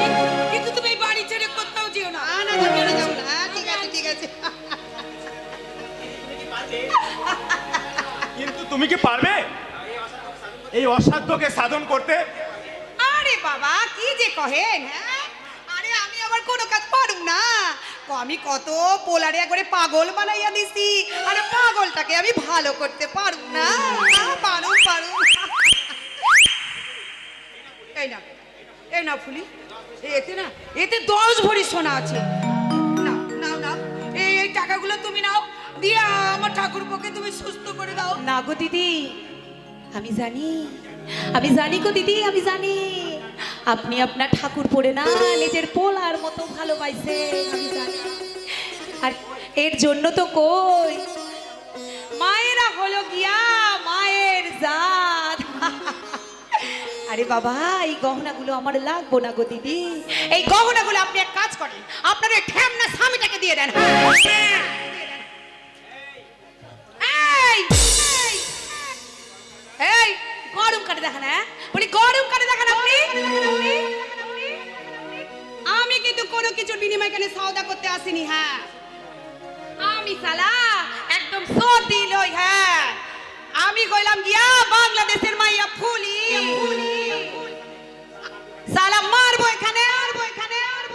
S10: কিন্তু তুমি এই বাড়ি ছেড়ে কোথাও যেও না।
S2: না না, চলে যাবো না। ঠিক আছে ঠিক আছে।
S3: কিন্তু তুমি কি পারবে এই অসাধ্যকে সাধন করতে?
S2: আরে বাবা কি যে কহেন, হ্যাঁ? আরে আমি আবার কোনো কাজ পারুম না। আমি কত পোলারে একবারে পাগল বানাইয়া দিছি, আরে পাগলটাকে আমি ভালো করতে পারুম না। পারুম।
S10: এই না ফুলি, এতে 10 ভরি সোনা আছে। না না না, এই টাকাগুলো তুমি নাও, দিয়ে আমার ঠাকুরপোকে তুমি সুস্থ করে দাও।
S2: না গো দিদি, আমি জানি গো দিদি, আমি জানি আপনি আপনার ঠাকুর পড়ে না নিজের পোলার মতো ভালোবাসে, আমি জানি। আর এর জন্য তো কই, মায়েরা হলো গিয়া মায়ের জাত। আরে বাবা, এই গহনাগুলো আমার লাগবো না গো দিদি। এই গহনাগুলো আপনি এক কাজ করেন, আপনার ওই ঠ্যামনা স্বামীটাকে দিয়ে দেন। এই গরম করে দেখান, বলি গরম করে দেখান আপনি। আমি কিন্তু কোনো কিছুর বিনিময় এখানে সওদা করতে আসিনি। হ্যাঁ, আমি সালা একদম সর্দি লই। হ্যাঁ, আমি কইলাম গিয়া বাংলাদেশের মাইয়া ফুলি সালা মারবো এখানে,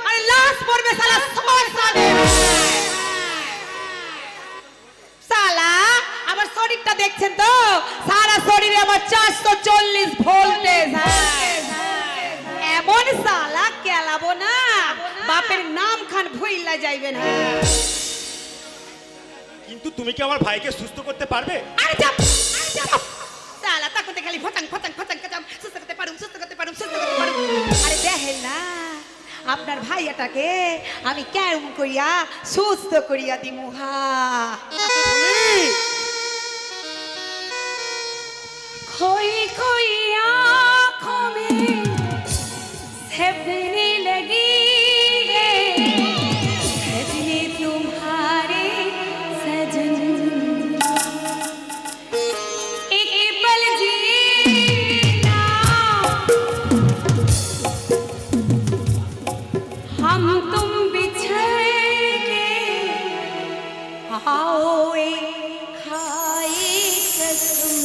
S2: আরে লাশ পড়বে সালা শ্মশানে। সালা আমার শরীরটা দেখছেন তো, সারা শরীরে আমার 440 ভোল্টেজ। এমন সালা কেলাবো না, বাপের নাম খান ভুইলা যাইবেন।
S3: কিন্তু তুমি কি আমার ভাইকে সুস্থ করতে পারবে?
S2: আরে চাপ, সালা তা করতে খালি ফটাং কাচাম, সুস্থ করতে পারুম। আরে দেখেন না, আপনার ভাইয়াটাকে আমি কেমন করিয়া সুস্থ করিয়া দিমু। खोई खोई आँखों में सपने लगी है, सजने तुम्हारे सजन, एक पल जीना हम तुम बिछड़ के, आओ एक खाए कसम।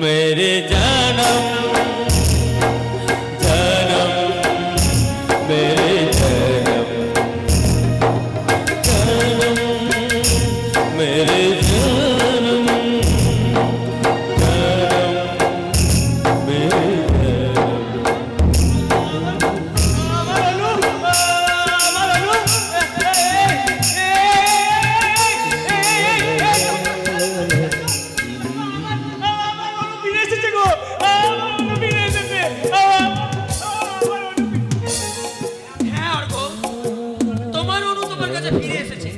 S4: मेरे जानम जानम मेरे जानम जानम मेरे जानम जानम मेरे
S5: হ্যাঁ অর্ঘ, তোমার অনু তোমার কাছে ফিরে এসেছে।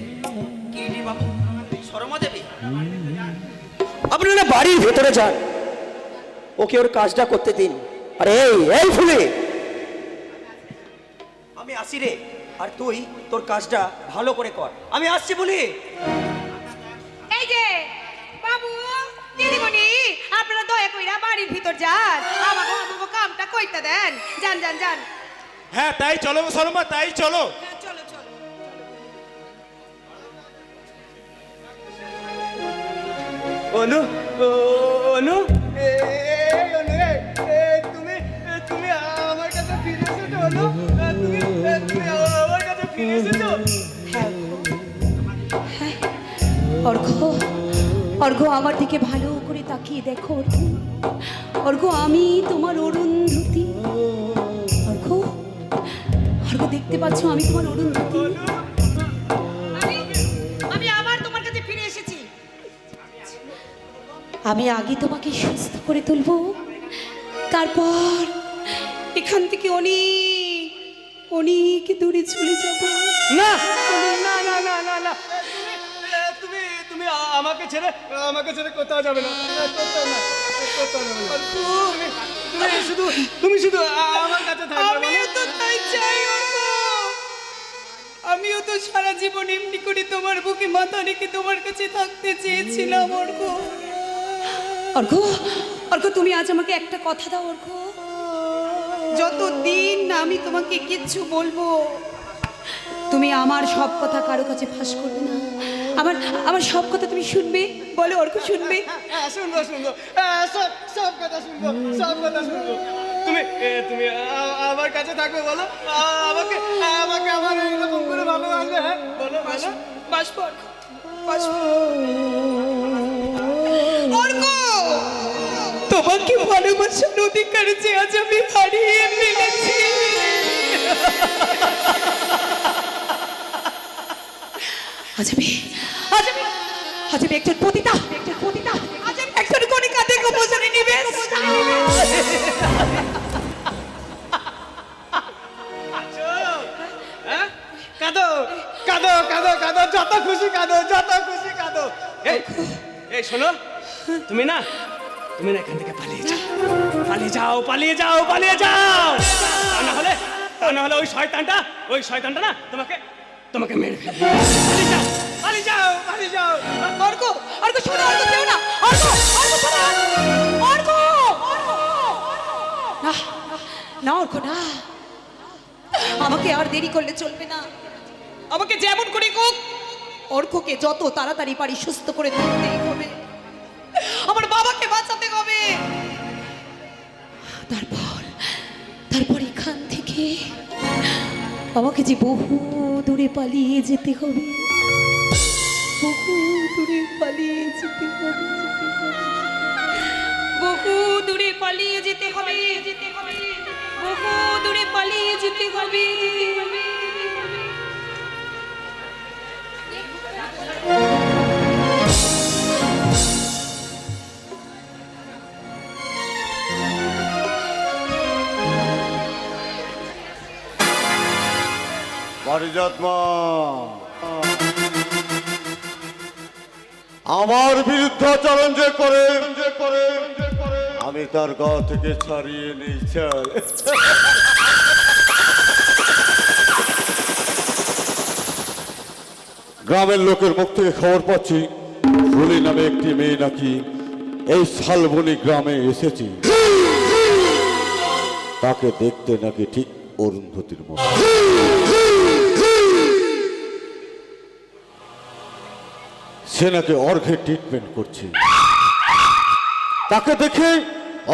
S5: কি রে বাবু, শর্মা দেবী? আপনারা বাড়ির ভেতরে যান, ওকে ওর কাজটা করতে দিন। আরে এই ফুলে, আমি আসি রে, আর তুই তোর কাজটা ভালো করে কর। আমি আসছি বলি।
S2: এই যে বাবু, দিদিমণি, আপনারা দয়া কইরা বাড়ির ভিতর যান, আমাকে কামটা কইতে দেন। যান।
S3: হ্যাঁ তাই চলো শর্মা, তাই চলো।
S2: চলো।
S1: অনু অনু তুমি আমার কাছে ফিরে এসেছো। অনু তুমি আমার কাছে ফিরে এসেছো।
S2: অর্ঘ আমার দিকে ভালো করে তাকিয়ে দেখো। অর্ঘ আমি তোমার অরুন্ধতী। অর্ঘ দেখতে পাচ্ছ আমি তোমার অরুন্ধতী। আমি আবার তোমার কাছে ফিরে এসেছি। আমি আগে তোমাকে সুস্থ করে তুলবো, তারপর এখান থেকে অনেক দূরে চলে যাবো।
S1: না না না না না না, তুমি আমাকে ছেড়ে কোথাও যাবে না। তুমি শুধু আমার কাছে থাকবে।
S2: আমিও তো তাই চাই অর্ঘ। আমিও তো সারা জীবন এমনি করে তোমার বুকে মাথা রেখে তোমার কাছে থাকতে চেয়েছিলাম। অর্ঘ তুমি আজ আমাকে একটা কথা দাও অর্ঘ। যতদিন না আমি তোমাকে কিচ্ছু বলবো, তুমি আমার সব কথা কারো কাছে ফাঁস করবে না। আমার সব কথা তুমি শুনবে। বলো অর্ঘ, শুনবে?
S1: শুনবো সব কথা শুনবো। তুমি আমার কাছে থাকবে। বলো আমাকে আমার এরকম করে ভালোবাসবে। হ্যাঁ বলো
S2: বাসবো অর্ঘ। তোমার তোমাকে ভালোবাসার অধিকার যে আজ আমি হারিয়ে ফেলেছি। আজ আমি একজন পতিতা, আজ আমি একজন কণিকা দেখো বোঝানি নিবেশ।
S1: হ্যাঁ? কাঁদো কাঁদো কাঁদো কাঁদো, যত খুশি কাঁদো, যত খুশি কাঁদো। এই এই শোনো, তুমি না এখান থেকে পালিয়ে যাও, পালিয়ে যাও, পালিয়ে যাও, পালিয়ে যাও। তা না হলে ওই শয়তানটা না তোমাকে মেরে ফেলবে। পালিয়ে যাও, পালিয়ে যাও, পালিয়ে যাও।
S2: অর্ক শোনো, অর্ক কেউ না, অর্ক শোনো, অর্ক না অর্ক না, আমাকে আর দেরি করলে চলবে না। আমাকে যেমন করে হোক অর্ককে যত তাড়াতাড়ি পারি সুস্থ করে তুলতেই হবে, আমার বাবাকে বাঁচাতে হবে। তারপর এখান থেকে আমাকে যে বহু দূরে পালিয়ে যেতে হবে, বহু দূরে পালিয়ে যেতে হবে, বহু দূরে পালিয়ে যেতে হবে, বহু দূরে পালিয়ে যেতে হবে।
S9: পারিজাত মা, আমার বিরুদ্ধাচরণ যে করে আমি তার গা থেকে ছাড়িয়ে নেই চাই। গ্রামের লোকের মুখ থেকে খবর পাচ্ছি ফুলি নামে একটি মেয়ে নাকি এই শালবনী গ্রামে এসেছে। তাকে দেখতে নাকি ঠিক অরুন্ধতির মতো। সে নাকি অর্ঘে ট্রিটমেন্ট করছে। তাকে দেখে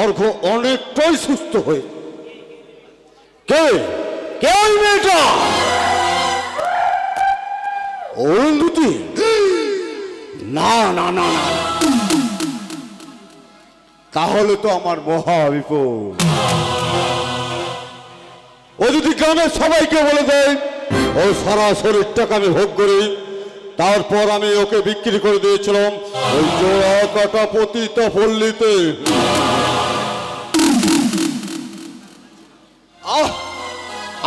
S9: অর্ঘ অনেকটাই সুস্থ হয়ে। কে কে ওই মেয়েটা? অরুন্ধতি? না না না না, তাহলে তো আমার মহা বিপদ। ও যদি গ্রামের সবাইকে বলে দেয় ও সারা শরীরটাকে আমি ভোগ করি, তারপর আমি ওকে বিক্রি করে দিয়েছিলাম ওই জোড়া কাটা পতিত পল্লীতে।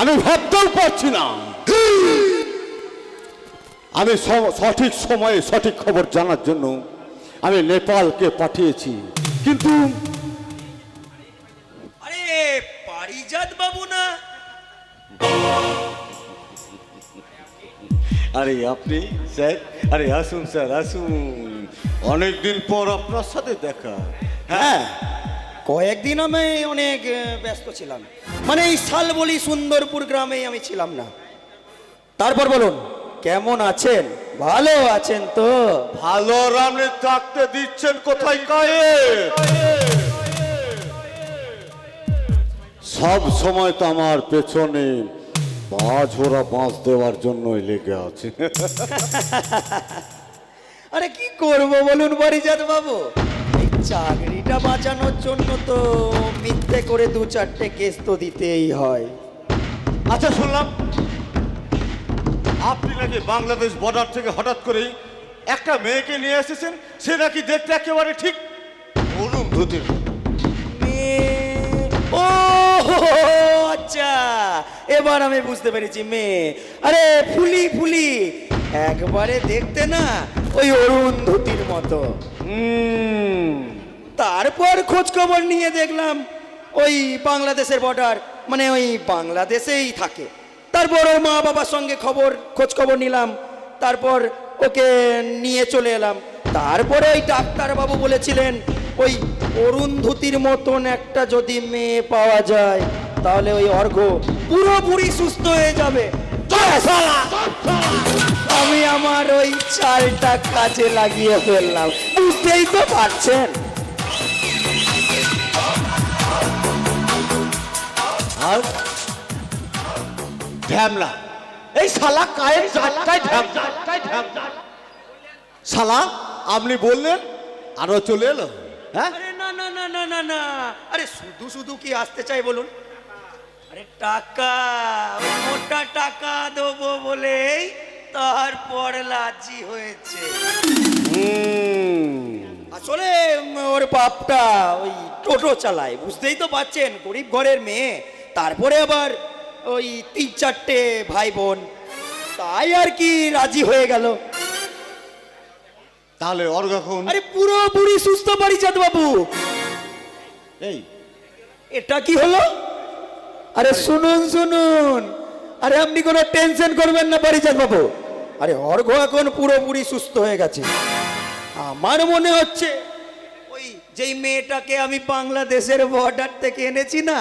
S9: আমি ভাবতেও পারছি না। আমি সঠিক সময়ে সঠিক খবর জানার জন্য আমি নেপালকে পাঠিয়েছি, কিন্তু
S5: আরে পারিজাত বাবু না?
S9: আরে আপনি স্যার, আরে আসুন স্যার আসুন, অনেকদিন পর আপনার সাথে দেখা।
S5: হ্যাঁ, কয়েকদিন আমি অনেক ব্যস্ত ছিলাম, মানে এই শালবনী সুন্দরপুর গ্রামে আমি ছিলাম না। তারপর বলুন, কেমন আছেন? ভালো আছেন তো?
S9: ভালো রামনে থাকতে দিচ্ছেন কোথায় কায়ে? সব সময় তো আমার পেছনে বাঁঝোরা বাঁশ দেওয়ার জন্যই লেগে আছে।
S5: আরে কি করব বলুন পারিজাত বাবু, এই চাকরিটা বাঁচানোর জন্য তো মিথ্যে করে 2-4টে কেস তো দিতেই হয়।
S9: আচ্ছা, শুনলাম আপনি নাকি বাংলাদেশ বর্ডার থেকে হঠাৎ করেই একটা মেয়েকে নিয়ে এসেছেন, সে নাকি দেখতে একেবারে ঠিক অরুন্ধতির মতো।
S5: ও আচ্ছা, এবার আমি বুঝতে পেরেছি মেয়ে। আরে ফুলি একবারে দেখতে না ওই অরুন্ধতির মতো। তারপর খোঁজ খবর নিয়ে দেখলাম ওই বাংলাদেশের বর্ডার, মানে ওই বাংলাদেশেই থাকে। তারপর ওর মা বাবার সঙ্গে খোঁজ খবর নিলাম, তারপর ওকে নিয়ে চলে এলাম। তারপরে ওই ডাক্তারবাবু বলেছিলেন ওই অরুন্ধতির মতন একটা যদি মেয়ে পাওয়া যায় তাহলে ওই অর্ঘ পুরোপুরি সুস্থ হয়ে যাবে। আমি আমার ওই চালটা কাজে লাগিয়ে ফেললাম, বুঝতেই তো পারছেন।
S9: আর ঢ্যামলা, এই শালা কায়ের চারটায় ঢ্যামলা। শালা আপনি বললেন আরো চলে এলো? হ্যাঁ,
S5: আরে না না না না না না, আরে শুধু শুধু কি আসতে চাই বলুন? আরে টাকা, ওই মোটা টাকা দেবো বলেই তারপর রাজি হয়েছে। আসলে ওর বাপটা ওই টোটো চালায়, বুঝতেই তো পারছেন, গরিব ঘরের মেয়ে, তারপরে আবার ওই 3-4টে ভাই বোন, তাই আর কি রাজি হয়ে গেল।
S9: তাহলে অর্ঘ এখন
S5: আরে পুরোপুরি সুস্থ পারিজাত বাবু।
S9: এই
S5: এটা কি হলো? আরে শুনুন শুনুন, আরে আপনি কোনো টেনশন করবেন না পারিজাত বাবু। আরে অর্ঘ এখন পুরোপুরি সুস্থ হয়ে গেছে। আমার মনে হচ্ছে ওই যেই মেয়েটাকে আমি বাংলাদেশের বর্ডার থেকে এনেছি না,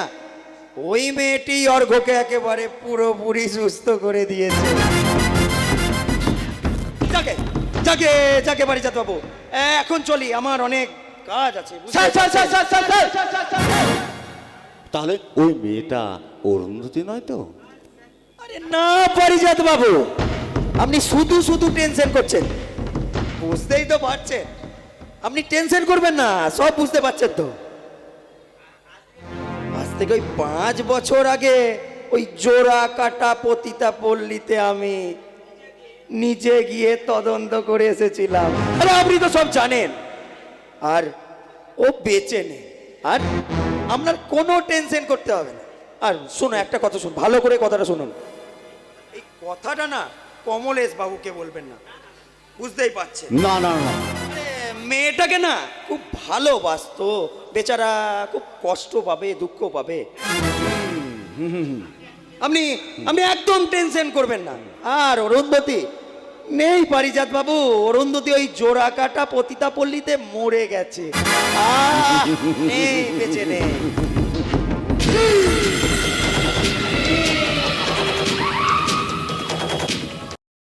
S5: ওই মেয়েটি অর্ঘকে একেবারে পুরোপুরি সুস্থ করে দিয়েছে। যাকে যাকে যাকে পারিজাত বাবু, এখন চলি, আমার অনেক কাজ আছে।
S9: তাহলে ওই মেয়েটা অরুন্ধতী নয় তো?
S5: আরে না পারিজাত বাবু, আপনি শুধু শুধু টেনশন করছেন, বুঝতেই তো পারছেন। আপনি টেনশন করবেন না, সব বুঝতে পারছেন তো। আজ থেকে ওই 5 বছর আগে ওই জোড়া কাটা পতিতা পল্লীতে আমি নিজে গিয়ে তদন্ত করে এসেছিলাম। আরে আপনি তো সব জানেন। আর ও বেঁচে নেই, আর আপনার কোনো টেনশন করতে হবে না। আর শোনো, একটা কথা শুনুন, ভালো করে কথাটা শুনুন। এই কথাটা না কমলেশ বাবুকে বলবেন না, বুঝতেই পারছেন।
S9: না না না,
S5: আরে মেয়েটাকে না খুব ভালোবাসতো, বেচারা খুব কষ্ট পাবে, দুঃখ পাবে। আপনি আপনি একদম টেনশন করবেন না। আর অরুন্ধতী নেই পারিজাত বাবু, অরুন্ধতী ওই জোড়া কাটা পতিতা পল্লীতে মরে গেছে। নেই, বেঁচে নেই।